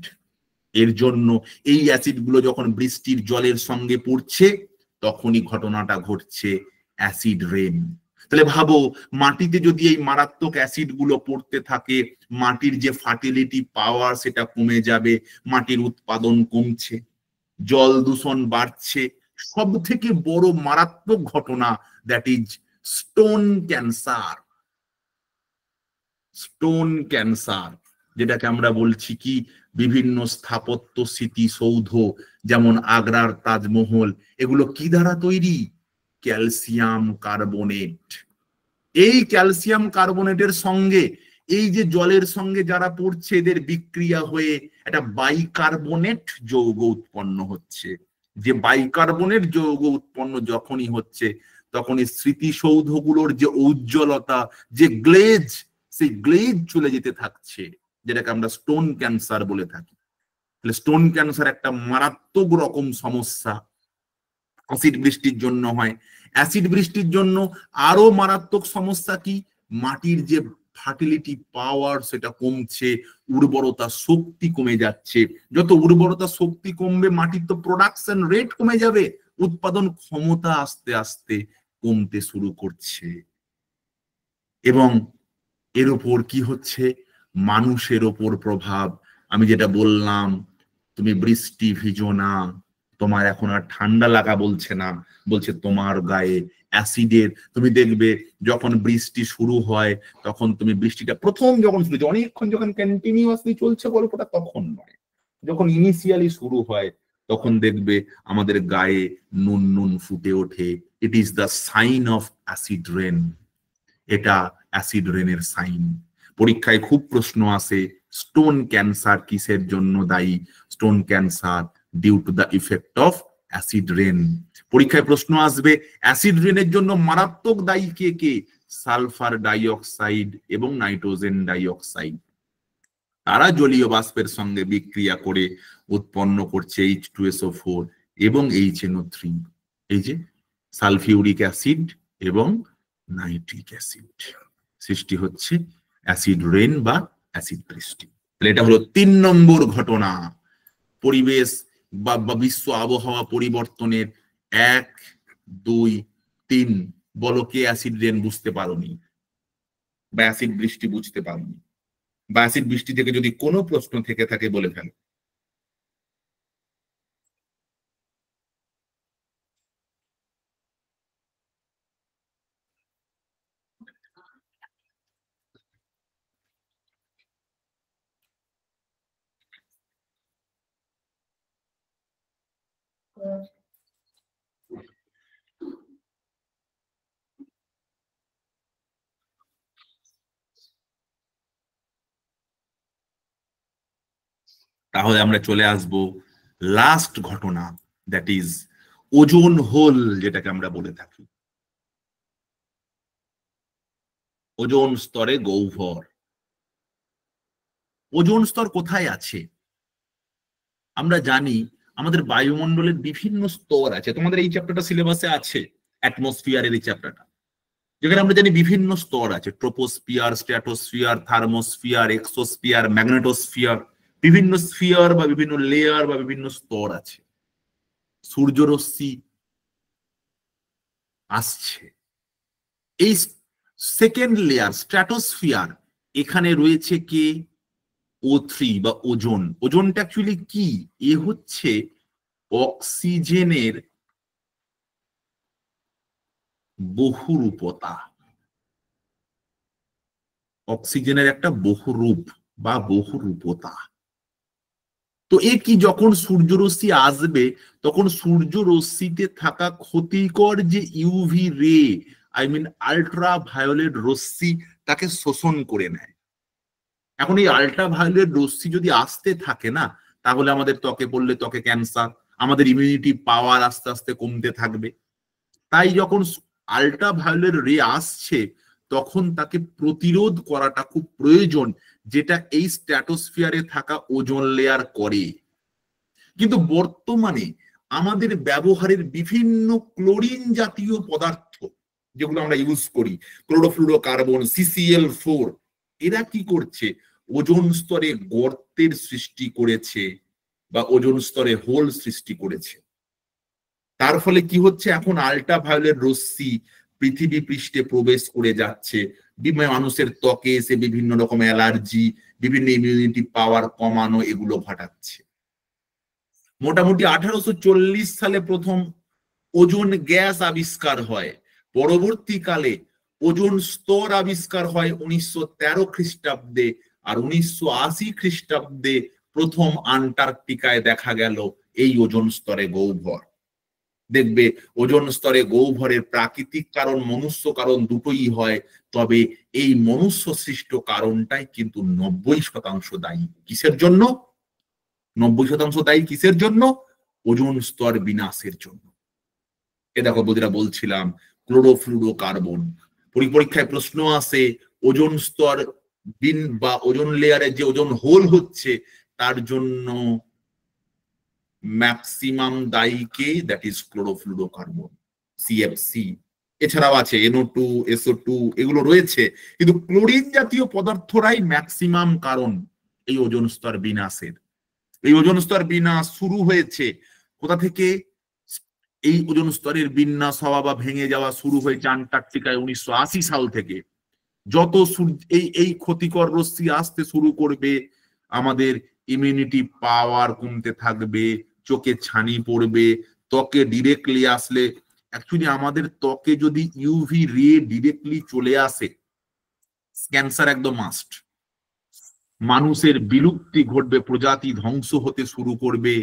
এর জন্য এই অ্যাসিড গুলো যখন বৃষ্টির জলের সঙ্গে পড়ছে তখনই ঘটনাটা ঘটছে অ্যাসিড রেন। তাহলে ভাবো, মাটিতে যদি এই মারাত্মক অ্যাসিড গুলো পড়তে থাকে, মাটির যে ফার্টিলিটি পাওয়ার সেটা কমে যাবে, মাটির উৎপাদন কমছে, জল দূষণ বাড়ছে। সব থেকে বড় মারাত্মক ঘটনা, that is stone cancer. Stone cancer, যেটাকে আমরা বলছি কি বিভিন্ন স্থাপত্য স্মৃতিসৌধ যেমন আগ্রার তাজমহল, এগুলো কি দ্বারা তৈরি? Calcium carbonate. এই ক্যালসিয়াম কার্বনেটের সঙ্গে এই যে জলের সঙ্গে যারা পড়ছে এদের বিক্রিয়া হয়ে একটা বাইকার্বনেট যৌগ উৎপন্ন হচ্ছে। যে বাইকার্বনেট যৌগ উৎপন্ন যখনই হচ্ছে তখনই স্মৃতিসৌধগুলোর যে উজ্জ্বলতা, যে গ্লেজ, সেই গ্লেজ চলে যেতে থাকছে, যেটাকে আমরা স্টোন ক্যান্সার বলে থাকি। স্টোন ক্যান্সার একটা মারাত্মক রকম সমস্যা, অ্যাসিড বৃষ্টির জন্য হয়। অ্যাসিড বৃষ্টির জন্য আরো মারাত্মক সমস্যা কি? মাটির যে ফার্টিলিটি পাওয়ার সেটা কমছে, উর্বরতা শক্তি কমে যাচ্ছে। যত উর্বরতা শক্তি কমবে মাটির তো প্রোডাকশন রেট কমে যাবে, উৎপাদন ক্ষমতা আস্তে আস্তে কমতে শুরু করছে। এবং এর ওপর কি হচ্ছে? মানুষের ওপর প্রভাব। আমি যেটা বললাম, তুমি বৃষ্টি ভিজো না, তোমার এখন আর ঠান্ডা লাগা বলছে না, বলছে তোমার গায়ে অ্যাসিডের। তুমি দেখবে যখন বৃষ্টি শুরু হয় তখন তুমি বৃষ্টিটা প্রথম যখন শুরু হচ্ছে, অনেকক্ষণ যখন কন্টিনিউয়াসলি চলছে গল্পটা তখন নয়, যখন ইনিশিয়ালি শুরু হয় তখন দেখবে আমাদের গায়ে নুন নুন ফুটে ওঠে। It is the sign of acid rain. এটা অ্যাসিড রেনের সাইন। পরীক্ষায় খুব প্রশ্ন আসে, স্টোন ক্যান্সার কিসের জন্য দায়ী? Stone cancer due to the effect of acid rain. পরীক্ষায় প্রশ্ন আসবে অ্যাসিড রেনের জন্য মারাত্মক দায়ী কে কে? সালফার ডাইঅক্সাইড এবং নাইট্রোজেন ডাইঅক্সাইড। তারা জলীয় বাষ্পের সঙ্গে বিক্রিয়া করে উৎপন্ন করছে H2SO4 এবং HNO3, এই যে সালফিউরিক অ্যাসিড এবং নাইট্রিক অ্যাসিড। সৃষ্টি হচ্ছে অ্যাসিড রেন বা অ্যাসিড বৃষ্টি। এটা হলো 3 নম্বর ঘটনা, পরিবেশ বা বিশ্ব আবহাওয়া পরিবর্তনের 1, 2, 3। বলো কে অ্যাসিড রেন বুঝতে পারোনি বা অ্যাসিড বৃষ্টি বুঝতে পারোনি, বা অ্যাসিড বৃষ্টি থেকে যদি কোনো প্রশ্ন থেকে থাকে বলে ফেলো। তাহলে আমরা চলে আসব লাস্ট ঘটনা, দ্যাট ইজ ওজোন হোল, যেটাকে আমরা বলে থাকি ওজোন স্তরে গহ্বর। ওজোন স্তর কোথায় আছে? আমরা জানি আমাদের বায়ুমণ্ডলের বিভিন্ন স্তর আছে। তোমাদের এই চ্যাপ্টারটা সিলেবাসে আছে, অ্যাটমসফিয়ারের এই চ্যাপ্টারটা, যেখানে আমরা জানি বিভিন্ন স্তর আছে, troposphere, stratosphere, thermosphere, exosphere, magnetosphere. বিভিন্ন স্ফিয়ার বা বিভিন্ন লেয়ার বা বিভিন্ন স্তর আছে। সূর্যরশ্মি আসছে, এই সেকেন্ড লেয়ার স্ট্র্যাটোস্ফিয়ার, এখানে রয়েছে কে? O3 বা ওজোন। ওজোনটা অ্যাকচুয়ালি কি? এ হচ্ছে অক্সিজেনের বহুরূপতা, অক্সিজেনের একটা বহুরূপ বা বহুরূপতা। তো এ কি, যখন সূর্যরশ্মি আসবে তখন সূর্যরশ্মিতে থাকা ক্ষতিকর যে ইউভি রে, আই মিন আল্ট্রা ভায়োলেট রশ্মি, তাকে শোষণ করে নেয়। এখন এই আল্ট্রা ভায়োলেট রশ্মি যদি আসতে থাকে না, তাহলে আমাদের ত্বকে পড়লে ত্বকে ক্যান্সার, আমাদের ইমিউনিটি পাওয়ার আস্তে আস্তে কমতে থাকবে। তাই যখন আল্ট্রাভায়োলেট রে আসছে তখন তাকে প্রতিরোধ করাটা খুব প্রয়োজন, যেটা এই স্ট্র্যাটোস্ফিয়ারে থাকা ওজোন লেয়ার করে। কিন্তু বর্তমানে আমাদের ব্যবহারের বিভিন্ন ক্লোরিন জাতীয় পদার্থ যেগুলো আমরা ইউজ করি, ক্লোরোফ্লুরোকার্বন, CCl4, এরা কি করছে? ওজোন স্তরে গর্তের সৃষ্টি করেছে বা ওজোন স্তরে হোল সৃষ্টি করেছে। তার ফলে কি হচ্ছে? এখন আল্ট্রাভায়োলেট রশ্মি পৃথিবী পৃষ্ঠে প্রবেশ করে যাচ্ছে, মানুষের ত্বকে এসে বিভিন্ন রকম অ্যালার্জি, বিভিন্ন ইমিউনিটি পাওয়ার কমানো, এগুলো ঘটাচ্ছে। মোটামুটি 1840 সালে প্রথম ওজোন গ্যাস আবিষ্কার হয়। পরবর্তীকালে ওজোন স্তর আবিষ্কার হয় 1913 খ্রিস্টাব্দে, আর 1980 খ্রিস্টাব্দে প্রথম আন্টার্কটিকায় দেখা গেল এই ওজোন স্তরে গহ্বর। দেখবে ওজোন স্তরে গহ্বরের প্রাকৃতিক কারণ, মনুষ্য কারণ দুটোই হয়, তবে এই মনুষ্য সৃষ্ট কারণটাই কিন্তু 90% দায়ী। কিসের জন্য 90% দায়ী? কিসের জন্য? ওজোন স্তর বিনাশের জন্য। এ দেখো বন্ধুরা, বলছিলাম ক্লোরোফ্লুরোকার্বন। পরীক্ষায় প্রশ্ন আসে, ওজোন স্তর বা ওজোন লেয়ারে যে ওজোন হোল হচ্ছে তার জন্য ম্যাক্সিমাম দায়ী কে? That is chlorofluorocarbon, CFC। এছাড়াও আছে NO2, SO2, এগুলো রয়েছে, কিন্তু ক্লোরিন জাতীয় পদার্থরাই ম্যাক্সিমাম কারণ এই ওজোন স্তর বিনাশের। এই ওজোন স্তর বিনাশ শুরু হয়েছে কোথা থেকে? এই ওজোন স্তরের বিন্যাস হওয়া বা ভেঙে যাওয়া শুরু হয়েছে আন্টার্কটিকায় 1980 সাল থেকে। যত এই ক্ষতিকর রশ্মি আসতে শুরু করবে, আমাদের ইমিউনিটি পাওয়ার কমতে থাকবে, চোখে ছানি পড়বে, ত্বকে ডিরেক্টলি আসলে, অ্যাকচুয়ালি আমাদের ত্বকে যদি ইউভি রে ডিরেক্টলি চলে আসে, ক্যান্সার একদম মাস্ট। মানুষের বিলুপ্তি ঘটবে, প্রজাতি ধ্বংস হতে শুরু করবে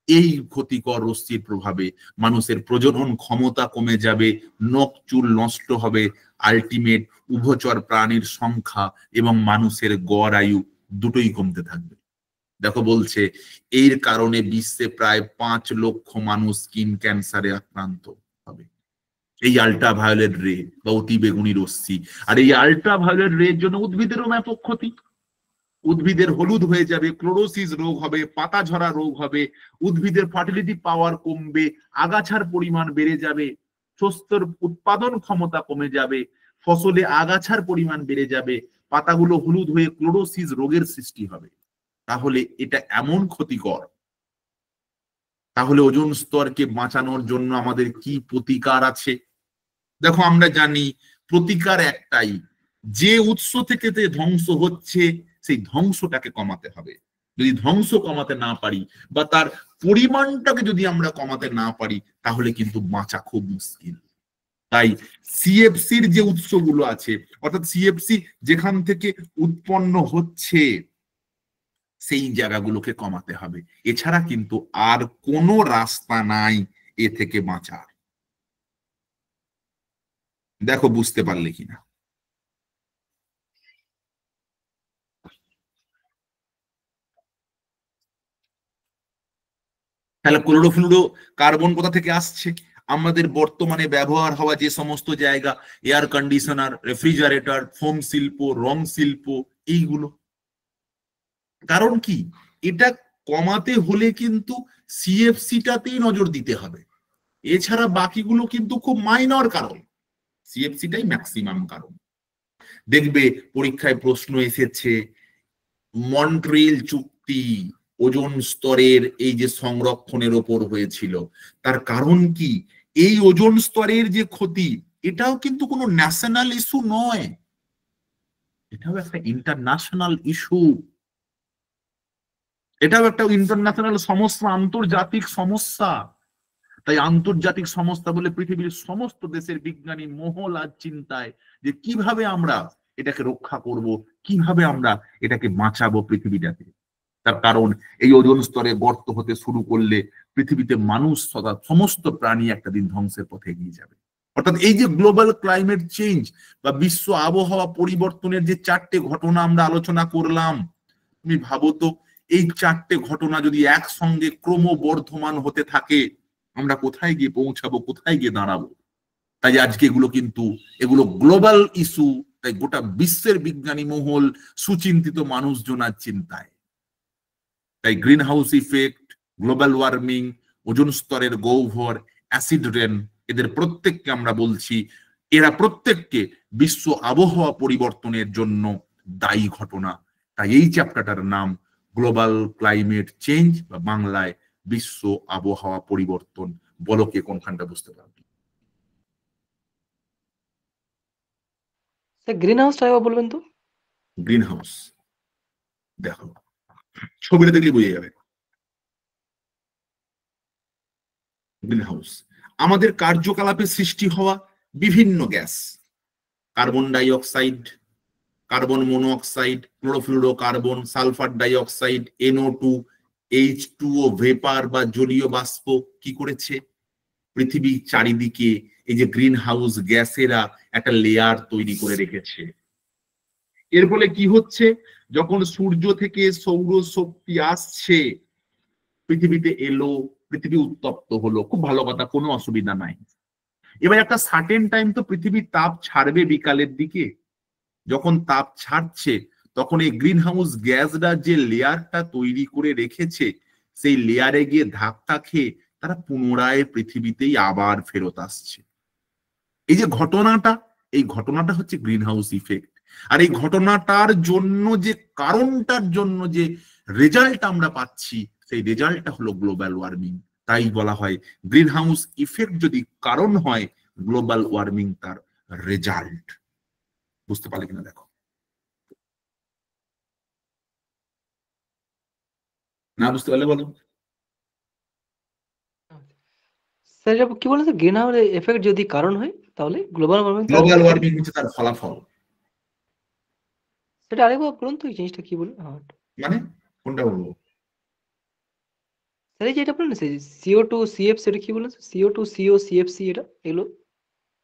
এই ক্ষতিকর রশ্মির প্রভাবে। মানুষের প্রজনন ক্ষমতা কমে যাবে, নখ চুল নষ্ট হবে, আলটিমেট উভচর প্রাণীর সংখ্যা এবং মানুষের গড় আয়ু দুটোই কমতে থাকবে। দেখো বলছে এর কারণে বিশ্বে প্রায় 5 লক্ষ মানুষ স্কিন ক্যান্সারে আক্রান্ত হবে, এই আল্ট্রাভায়োলেট রে বা অতি বেগুনি রশ্মি। আর এই আল্ট্রাভায়োলেট রের জন্য উদ্ভিদেরও ব্যাপক ক্ষতি। উদ্ভিদের হলুদ হয়ে যাবে, ক্লোরোসিস রোগ হবে, পাতা ঝরা রোগ হবে, উদ্ভিদের ফার্টিলিটি পাওয়ার কমবে, আগাছার পরিমাণ বেড়ে যাবে, শস্যের উৎপাদন ক্ষমতা কমে যাবে, ফসলে আগাছার পরিমাণ বেড়ে যাবে, পাতাগুলো হলুদ হয়ে ক্লোরোসিস রোগের সৃষ্টি হবে। তাহলে এটা এমন ক্ষতিকর। তাহলে ওজোন স্তরকে বাঁচানোর জন্য আমাদের কি প্রতিকার আছে? দেখো, আমরা জানি প্রতিকার একটাই, যে উৎস থেকে ধ্বংস হচ্ছে সেই ধ্বংসটাকে কমাতে হবে। যদি ধ্বংস কমাতে না পারি বা তার পরিমাণটাকে যদি আমরা কমাতে না পারি, তাহলে কিন্তু বাঁচা খুব মুশকিল। তাই CFCর যে উৎসগুলো আছে, অর্থাৎ CFC যেখান থেকে উৎপন্ন হচ্ছে সেই জায়গাগুলোকে কমাতে হবে। এছাড়া কিন্তু আর কোনো রাস্তা নাই এ থেকে বাঁচার। দেখো বুঝতে পারলে কিনা। তাহলে ক্লোরোফ্লুরো কার্বন কোথা থেকে আসছে? আমাদের বর্তমানে ব্যবহার হওয়া যে সমস্ত জায়গা, এয়ার কন্ডিশনার, রেফ্রিজারেটর, ফোম শিল্প, রং শিল্প, এইগুলো। কারণ কি? এটা কমাতে হলে কিন্তু CFCটাতেই নজর দিতে হবে। এছাড়া বাকিগুলো কিন্তু খুব মাইনর কারণ, CFCটাই ম্যাক্সিমাম কারণ। দেখবে পরীক্ষায় প্রশ্ন এসেছে, মন্ট্রিল চুক্তি ওজোন স্তরের এই যে সংরক্ষণের ওপর হয়েছিল, তার কারণ কি? এই ওজোন স্তরের যে ক্ষতি, এটাও কিন্তু কোনো ন্যাশনাল ইস্যু নয়, এটাও একটা ইন্টারন্যাশনাল ইস্যু। এটাও একটা ইন্টারন্যাশনাল সমস্যা, আন্তর্জাতিক সমস্যা। তাই আন্তর্জাতিক সমস্যা বলে পৃথিবীর সমস্ত দেশের বিজ্ঞানী মহল আজ চিন্তায় যে কিভাবে আমরা এটাকে রক্ষা করব, কিভাবে আমরা এটাকে বাঁচাবো পৃথিবীটাকে। তার কারণ এই ওজোন স্তরে গর্ত হতে শুরু করলে পৃথিবীতে মানুষ সদা সমস্ত প্রাণী একটা দিন ধ্বংসের পথে এগিয়ে যাবে। অর্থাৎ এই যে গ্লোবাল ক্লাইমেট চেঞ্জ বা বিশ্ব আবহাওয়া পরিবর্তনের যে 4টে ঘটনা আমরা আলোচনা করলাম, তুমি ভাবো তো এই 4টে ঘটনা যদি একসঙ্গে ক্রমবর্ধমান হতে থাকে, আমরা কোথায় গিয়ে পৌঁছাবো, কোথায় গিয়ে দাঁড়াবো? তাই আজকে এগুলো গ্লোবাল ইস্যু, তাই গোটা বিশ্বের বিজ্ঞানী মহল, সুচিন্তিত মানুষজন আজ চিন্তায়। তাই green house effect, global warming, ozone স্তরের গহ্বর, অ্যাসিড রেন, এদের প্রত্যেককে আমরা বলছি এরা প্রত্যেককে বিশ্ব আবহাওয়া পরিবর্তনের জন্য দায়ী ঘটনা। তাই এই চ্যাপ্টারটার নাম গ্লোবাল ক্লাইমেট চেঞ্জ, বা বাংলায় বিশ্ব আবহাওয়া পরিবর্তন। বলো কে কোনখানটা বুঝতে পারবে? স্যার গ্রিন হাউসটা একবার বলবেন তো। গ্রিন হাউস দেখো, ছবিটা দেখলে বুঝে যাবে। গ্রিন হাউস আমাদের কার্যকলাপে সৃষ্টি হওয়া বিভিন্ন gas, carbon dioxide, carbon monoxide, chlorofluorocarbon, sulphur dioxide, NO2, H2O vapour বা জলীয় বাষ্প কি করেছে? পৃথিবীর চারিদিকে এই যে গ্রিন হাউস গ্যাসেরা একটা লেয়ার তৈরি করে রেখেছে। এর ফলে কি হচ্ছে, যখন সূর্য থেকে সৌর শক্তি আসছে, পৃথিবীতে এলো, পৃথিবী উত্তপ্ত হলো, খুব ভালো কথা, কোনো অসুবিধা নাই। এবার একটা সার্টেন টাইম তো পৃথিবীর তাপ ছাড়বে বিকালের দিকে। যখন তাপ ছাড়ছে তখন এই গ্রিন হাউস গ্যাসরা যে লেয়ারটা তৈরি করে রেখেছে, সেই লেয়ারে গিয়ে ধাক্কা খেয়ে তারা পুনরায় পৃথিবীতেই আবার ফেরত আসছে। এই যে ঘটনাটা, এই ঘটনাটা হচ্ছে গ্রিন হাউস ইফেক্ট। আর এই ঘটনাটার জন্য যে কারণটার জন্য যে রেজাল্ট আমরা পাচ্ছি, সেই রেজাল্টটা হলো গ্লোবাল ওয়ার্মিং। তাই বলা হয় গ্রিন হাউস ইফেক্ট যদি কারণ হয়, গ্লোবাল ওয়ার্মিং তার রেজাল্ট। বুঝতে পারলে কিনা দেখো, না বুঝতে পারলে বলো। স্যার কি বলেন স্যার, গ্রিন হাউস এফেক্ট যদি কারণ হয় তাহলে গ্লোবাল ওয়ার্মিং হচ্ছে তার ফলাফল। সেটা আরেকবার বলুন তো, এই জিনিসটা কি বলে? মানে কোনটা বলবো স্যার? এই যে এটা বলেন CO2 CF, সেটা কি বলেন? CO2 CO CFC,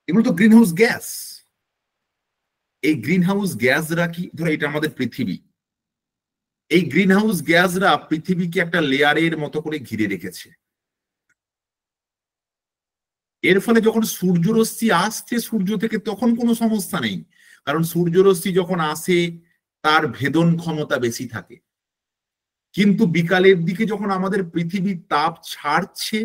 এগুলো তো গ্রিন হাউস গ্যাস। এই গ্রিন হাউস গ্যাসরা কি, ধরো এটা আমাদের পৃথিবী, এই গ্রিন হাউস গ্যাসরা পৃথিবীকে একটা লেয়ারের মতো করে ঘিরে রেখেছে। এর ফলে যখন সূর্যরশ্মি আসছে সূর্য থেকে, তখন কোনো সমস্যা নেই, কারণ সূর্যরশ্মি যখন আসে তার ভেদন ক্ষমতা বেশি থাকে। কিন্তু বিকালের দিকে যখন আমাদের পৃথিবী তাপ ছাড়ছে,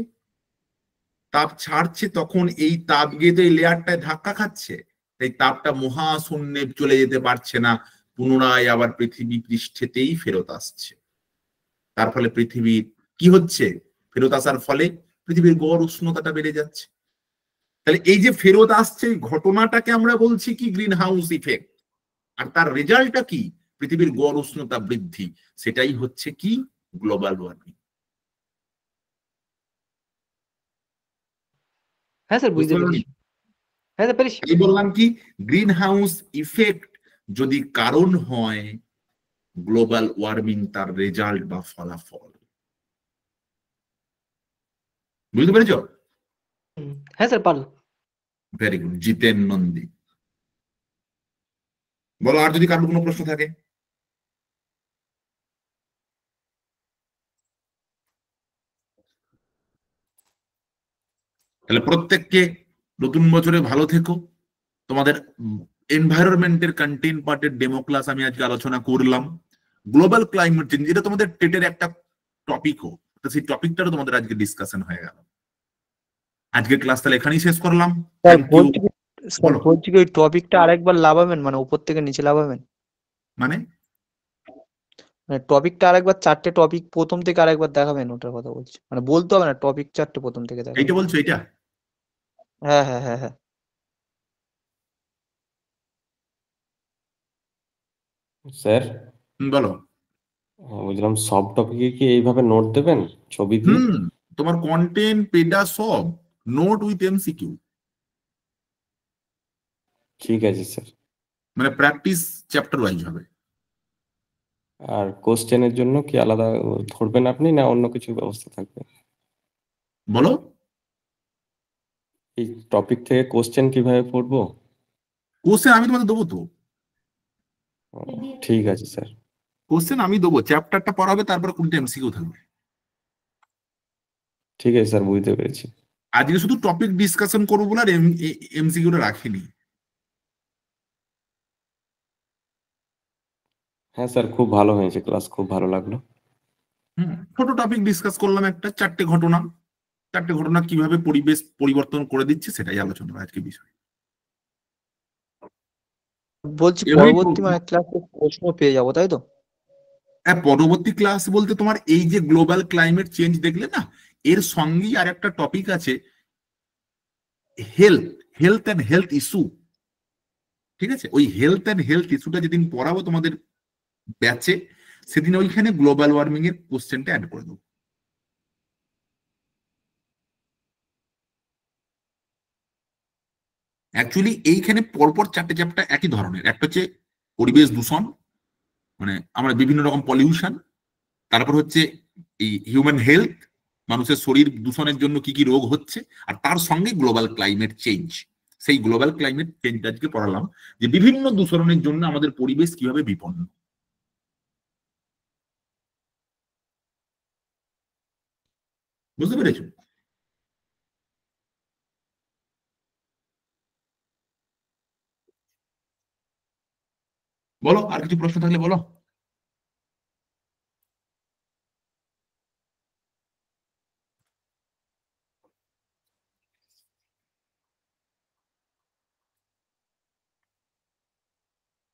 তখন এই তাপ গিয়ে তো এই লেয়ারটায় ধাক্কা খাচ্ছে, তাই তাপটা মহাশূন্যে চলে যেতে পারছে না, পুনরায় আবার পৃথিবী পৃষ্ঠেতেই ফেরত আসছে। তার ফলে পৃথিবীর কি হচ্ছে, ফেরত আসার ফলে পৃথিবীর গড় উষ্ণতাটা বেড়ে যাচ্ছে। তাহলে এই যে ফেরত আসছে ঘটনাটাকে আমরা বলছি কি গ্রিন হাউস ইফেক্ট, আর তার রেজাল্টটা কি, পৃথিবীর গড় উষ্ণতা বৃদ্ধি। সেটাই হচ্ছে কি গ্লোবাল ওয়ার্মিং। হ্যাঁ স্যার, বুঝতে পেরেছি। হ্যাঁ স্যার পেরেছি। এই বললাম কি, গ্রিন হাউস ইফেক্ট যদি কারণ হয়, গ্লোবাল ওয়ার্মিং তার রেজাল্ট বা ফলাফল। বুঝতে পেরেছ? হ্যাঁ স্যার পারলাম। ভেরি গুড, জিতেন নন্দী। বলো আর যদি কারোর কোনো প্রশ্ন থাকে। তাহলে প্রত্যেককে নতুন বছরে ভালো থেকো। তোমাদের এনভায়রনমেন্টের কন্টেন্ট পার্টের ডেমো ক্লাস আমি আজকে আলোচনা করলাম। গ্লোবাল ক্লাইমেট চেঞ্জ, যেটা তোমাদের টেটের একটা টপিকও, তো সেই টপিকটারও তোমাদের আজকে ডিসকাশন হয়ে গেল। আজকে ক্লাস তাহলে এখানেই শেষ করলাম। বলছি কি ওই টপিকটা আরেকবার লাভাবেন, মানে উপর থেকে নিচে লাভাবেন, মানে টপিকটা আরেকবার 4টে টপিক প্রথম থেকে আরেকবার দেখাবেন, ওটার কথা বলছি। মানে বলতে হবে না, টপিক 4টে প্রথম থেকে দেখাবেন। এইটা বলছো? এইটা হ্যাঁ হ্যাঁ হ্যাঁ হ্যাঁ স্যার বলো। বুঝলাম, সব টপিকে কি এইভাবে নোট দেবেন ছবি দিয়ে? তোমার কন্টেন্ট পেডা সব নোট উইথ এমসিকিউ। ঠিক আছে স্যার। মানে প্র্যাকটিস চ্যাপ্টার ওয়াইজ হবে। আর কোশ্চেনের জন্য কি আলাদা ধরবেন আপনি, না অন্য কিছু ব্যবস্থা থাকবে? বলো। এই টপিক থেকে কোশ্চেন কিভাবে পড়বো? কোশ্চেন আমি তোমাদের দেবো তো। ঠিক আছে স্যার। কোশ্চেন আমি দেবো, চ্যাপ্টারটা পড়াবে, তারপর কোনটা এমসিকিউ থাকবে। ঠিক আছে স্যার, বুঝতে পেরেছি। আজকে শুধু টপিক ডিসকাশন করবো বলে আর এমসিকিউটা রাখিনি। হ্যাঁ স্যার, খুব ভালো হয়েছে ক্লাস, খুব ভালো লাগলো। ছোট টপিক ডিসকাস করলাম, একটা 4টে ঘটনা কিভাবে পরিবেশ পরিবর্তন করে দিচ্ছে সেটাই আলোচনা আজকে বিষয়। বলছি এভাবেই পরবর্তী চলবে। মানে ক্লাসে প্রশ্ন পেয়ে যাবো, তাই তো? হ্যাঁ, পরবর্তী ক্লাস বলতে তোমার এই যে গ্লোবাল ক্লাইমেট চেঞ্জ দেখলে না, এর সঙ্গেই আর একটা টপিক আছে, হেলথ অ্যান্ড হেলথ ইস্যু। ঠিক আছে, ওই হেলথ অ্যান্ড হেলথ ইস্যুটা যেদিন পড়াবো তোমাদের ব্যাচে, সেদিন ওইখানে গ্লোবাল ওয়ার্মিং এর কোশ্চেনটা অ্যাড করে দেবো। অ্যাকচুয়ালি এইখানে পরপর 4টে চ্যাপ্টার একই ধরনের। একটা হচ্ছে পরিবেশ দূষণ, মানে আমরা বিভিন্ন রকম পলিউশন, তারপর হচ্ছে এই হিউম্যান হেলথ, মানুষের শরীর দূষণের জন্য কি কি রোগ হচ্ছে, আর তার সঙ্গে গ্লোবাল ক্লাইমেট চেঞ্জ। সেই গ্লোবাল ক্লাইমেট চেঞ্জ আজকে পড়ালাম, যে বিভিন্ন দূষণের জন্য আমাদের পরিবেশ কিভাবে বিপন্ন। বুঝতে পেরেছো? বলো, আর কিছু প্রশ্ন থাকলে বলো।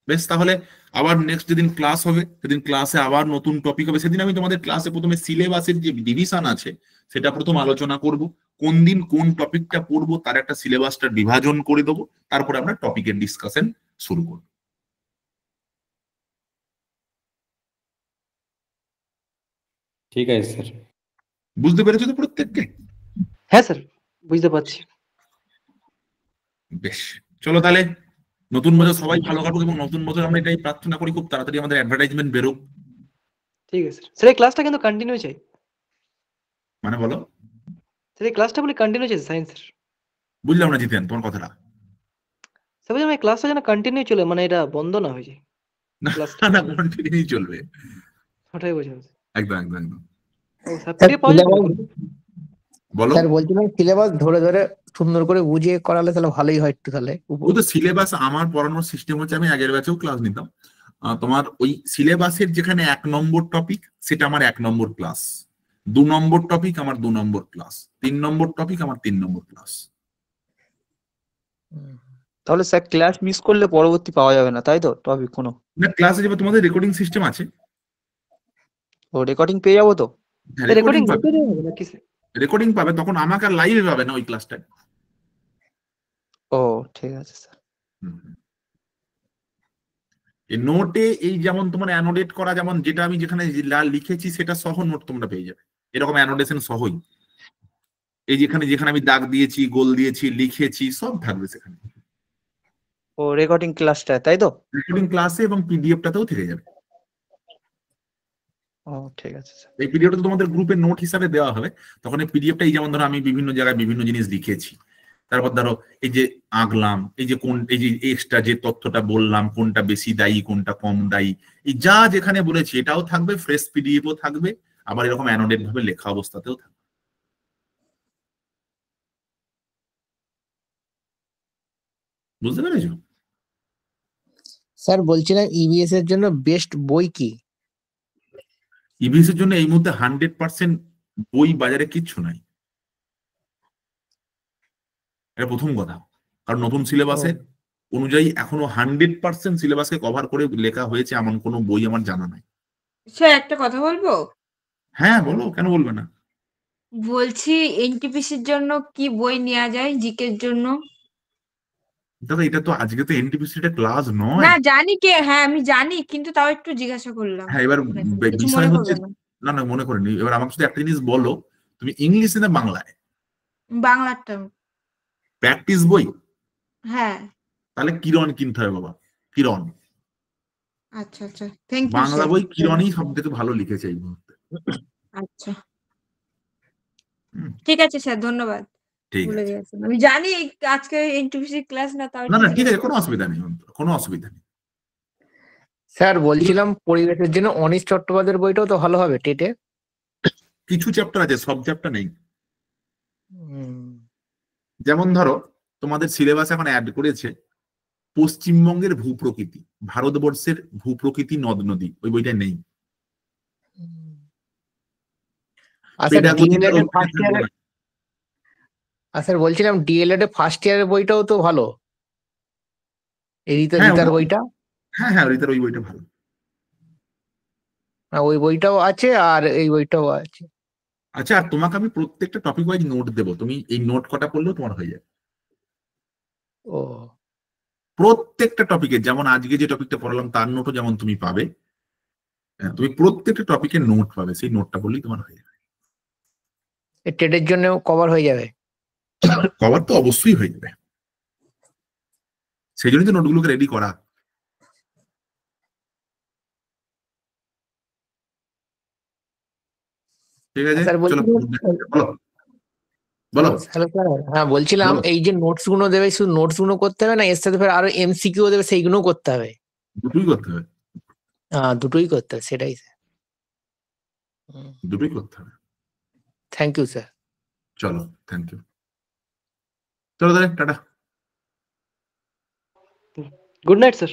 বেশ, তাহলে আবার নেক্সট যেদিন ক্লাস হবে সেদিন ক্লাসে আবার নতুন টপিক হবে। সেদিন আমি তোমাদের ক্লাসে প্রথমে সিলেবাসের যে ডিভিশন আছে সেটা প্রথম আলোচনা করব, কোন দিন কোন টপিকটা পড়বো তার একটা সিলেবাসটা বিভাজন করে দেবো, তারপরে আমরা টপিকের ডিসকাশন শুরু করব। ঠিক আছে স্যার। বুঝতে পেরেছো তো প্রত্যেককে? হ্যাঁ স্যার, বুঝতে পারছি। বেশ, চলো তাহলে নতুন বছর সবাই ভালো কাটুক, এবং নতুন বছর আমরা এটাই প্রার্থনা করি খুব তাড়াতাড়ি আমাদের অ্যাডভার্টাইজমেন্ট বেরোক। ঠিক আছে স্যার। স্যার এই ক্লাসটা কিন্তু কন্টিনিউ চাই। মানে বলো, স্যার এই ক্লাসটা বলে কন্টিনিউ চাই সায়েন্সের। বুঝলাম না জিতেন তোমার কথাটা। স্যার বলছি এই ক্লাসটা যেন কন্টিনিউ চলে, মানে এটা বন্ধ না হয়ে যায় ক্লাসটা। না, কন্টিনিউ চলবে। ওটাই বোঝা যাচ্ছে। একদম একদম একদম। ও সাবজেক্টে পাওয়া যাবে তো? বলো। স্যার বলছিলাম সিলেবাস ধরে ধরে সুন্দর করে বুঝিয়ে করালে তাহলে ভালোই হয় একটু তাহলে। ও তো সিলেবাস আমার পড়ানোর সিস্টেম হচ্ছে, আমি আগের ব্যাচেও ক্লাস নিতাম, তোমার ওই সিলেবাসের যেখানে 1 নম্বর টপিক সেটা আমার 1 নম্বর ক্লাস, 2 নম্বর টপিক আমার 2 নম্বর ক্লাস, 3 নম্বর টপিক আমার 3 নম্বর ক্লাস। তাহলে স্যার ক্লাস মিস করলে পরবর্তী পাওয়া যাবে না, তাই তো? টপিক কোনো না, ক্লাসে যাবে তোমাদের রেকর্ডিং সিস্টেম আছে। ও রেকর্ডিং পেয়ে যাবো তো? রেকর্ডিং রেকর্ডিং পাবে, দিতে হবে নাকি স্যার? রেকর্ডিং পাবে, তখন আমাকে আর লাইভে পাবে না ওই ক্লাসটায়। ও ঠিক আছে স্যার। এই নোটে এই যেমন তোমার অ্যানোডেট করা, যেমন যেটা আমি যেখানে লিখেছি সেটা সহ নোট তোমরা পেয়ে যাবে, এরকম অ্যানোডেশন সহই। এই যেখানে যেখানে আমি দাগ দিয়েছি, গোল দিয়েছি, লিখেছি, সব থাকবে সেখানে ও রেকর্ডিং ক্লাসটা, তাই তো? রেকর্ডিং ক্লাসে, এবং পিডিএফটাতেও থেকে যাবে। ও ঠিক আছে স্যার। এই পিডিএফটা তো তোমাদের গ্রুপে নোট হিসাবে দেওয়া হবে, তখন এই পিডিএফটা এই যেমন ধরো আমি বিভিন্ন জায়গায় বিভিন্ন জিনিস লিখেছি, তারপর ধরো এই যে আঁকলাম, এই যে কোন এই যে এক্সট্রা যে তথ্যটা বললাম, কোনটা বেশি দায়ী কোনটা কম দায়ী, এই যা যেখানে বলেছি এটাও থাকবে, ফ্রেশ পিডিএফও থাকবে, আবার এরকম অ্যানোডেট ভাবে লেখা অবস্থাতেও থাকবে। বুঝতে পেরেছো? স্যার বলছিলাম ইবিএস এর জন্য বেস্ট বই কি? ইভিএস এর জন্য এই মুহূর্তে 100% বই বাজারে কিচ্ছু নাই, এটা প্রথম কথা। কারণ নতুন সিলেবাসের অনুযায়ী এখনো 100% সিলেবাসকে কভার করে লেখা হয়েছে এমন কোনো বই আমার জানা নাই। স্যার একটা কথা বলবো? হ্যাঁ বলো, কেন বলবে না। বলছি এনটিপিসির জন্য কি বই নেওয়া যায় জিকের জন্য? দাদা এটা তো আজকে তো এনটিপিসি টা ক্লাস নয়। না জানি কে, হ্যাঁ আমি জানি, কিন্তু তাও একটু জিজ্ঞাসা করলাম। হ্যাঁ, এবার কিছু বিষয় মনে হচ্ছে, করবেন না। না না মনে করিনি, এবার আমাকে শুধু একটা জিনিস বলো, তুমি ইংলিশে না বাংলায়? বাংলাটা। প্র্যাকটিস বই? হ্যাঁ। তাহলে কিরণ কিনতে হবে বাবা, কিরণ। আচ্ছা আচ্ছা, থ্যাংক ইউ বাংলা স্যার। বই কিরণই সব থেকে ভালো লিখেছে এই মুহূর্তে। আচ্ছা হুম, ঠিক আছে স্যার, ধন্যবাদ। ঠিক ভুলে আছে। গেছি, আমি জানি আজকে এনটিপিসি ক্লাস না, তাও না একটু না ঠিক আছে, জিজ্ঞাসা কোনো করলাম। অসুবিধা নেই, কোনো অসুবিধা নেই। স্যার বলছিলাম পরিবেশের জন্য অনিশ চট্টোপাধ্যায়ের বইটাও তো ভালো হবে টেটে। কিছু চ্যাপ্টার আছে, সব চ্যাপ্টার নেই। যেমন ধরো তোমাদের সিলেবাস এখন অ্যাড করেছে পশ্চিমবঙ্গের ভূপ্রকৃতি, ভারতবর্ষের ভূপ্রকৃতি নদ নদী, ওই বইটা নেই। আচ্ছা Pedagogy ডিএলএড র ফার্স্ট ওখানে ইয়ারে, স্যার বলছিলাম ডিএলএড ফার্স্ট ইয়ারের বইটাও তো ভালো, এই হ্যাঁ রিতার বইটা। হ্যাঁ হ্যাঁ রিতার ওই বইটা ভালো। হ্যাঁ, ওই বইটাও আছে আর এই বইটাও আছে। আচ্ছা, আর তোমাকে আমি প্রত্যেকটা টপিক ওয়াইজ নোট দেবো, তুমি এই নোট কটা পড়লেও তোমার হয়ে যাবে। ও প্রত্যেকটা টপিকে, যেমন আজকে যে টপিকটা পড়ালাম তার নোটও যেমন তুমি পাবে, তুমি প্রত্যেকটা টপিকের নোট পাবে, সেই নোটটা পড়লেই তোমার হয়ে যাবে। টেটের জন্য কভার হয়ে যাবে। কভার তো অবশ্যই হয়ে যাবে, সেই জন্যই তো নোটগুলোকে রেডি করা। ঠিক আছে, স্যার চলো বলছিলাম, বলো বলো। হ্যালো স্যার, হ্যাঁ বলছিলাম বলো। এই যে নোটস গুলো দেবে, শুধু নোটস গুলো করতে হবে না, এর সাথে ফের আরো এমসিকিউ দেবে, সেইগুলো করতে হবে? দুটোই করতে হবে, দুটোই করতে হবে, সেটাই স্যার। দুটোই করতে হবে। Thank you sir. চলো, থ্যাংক ইউ। চলো তাহলে টাটা। Good night sir.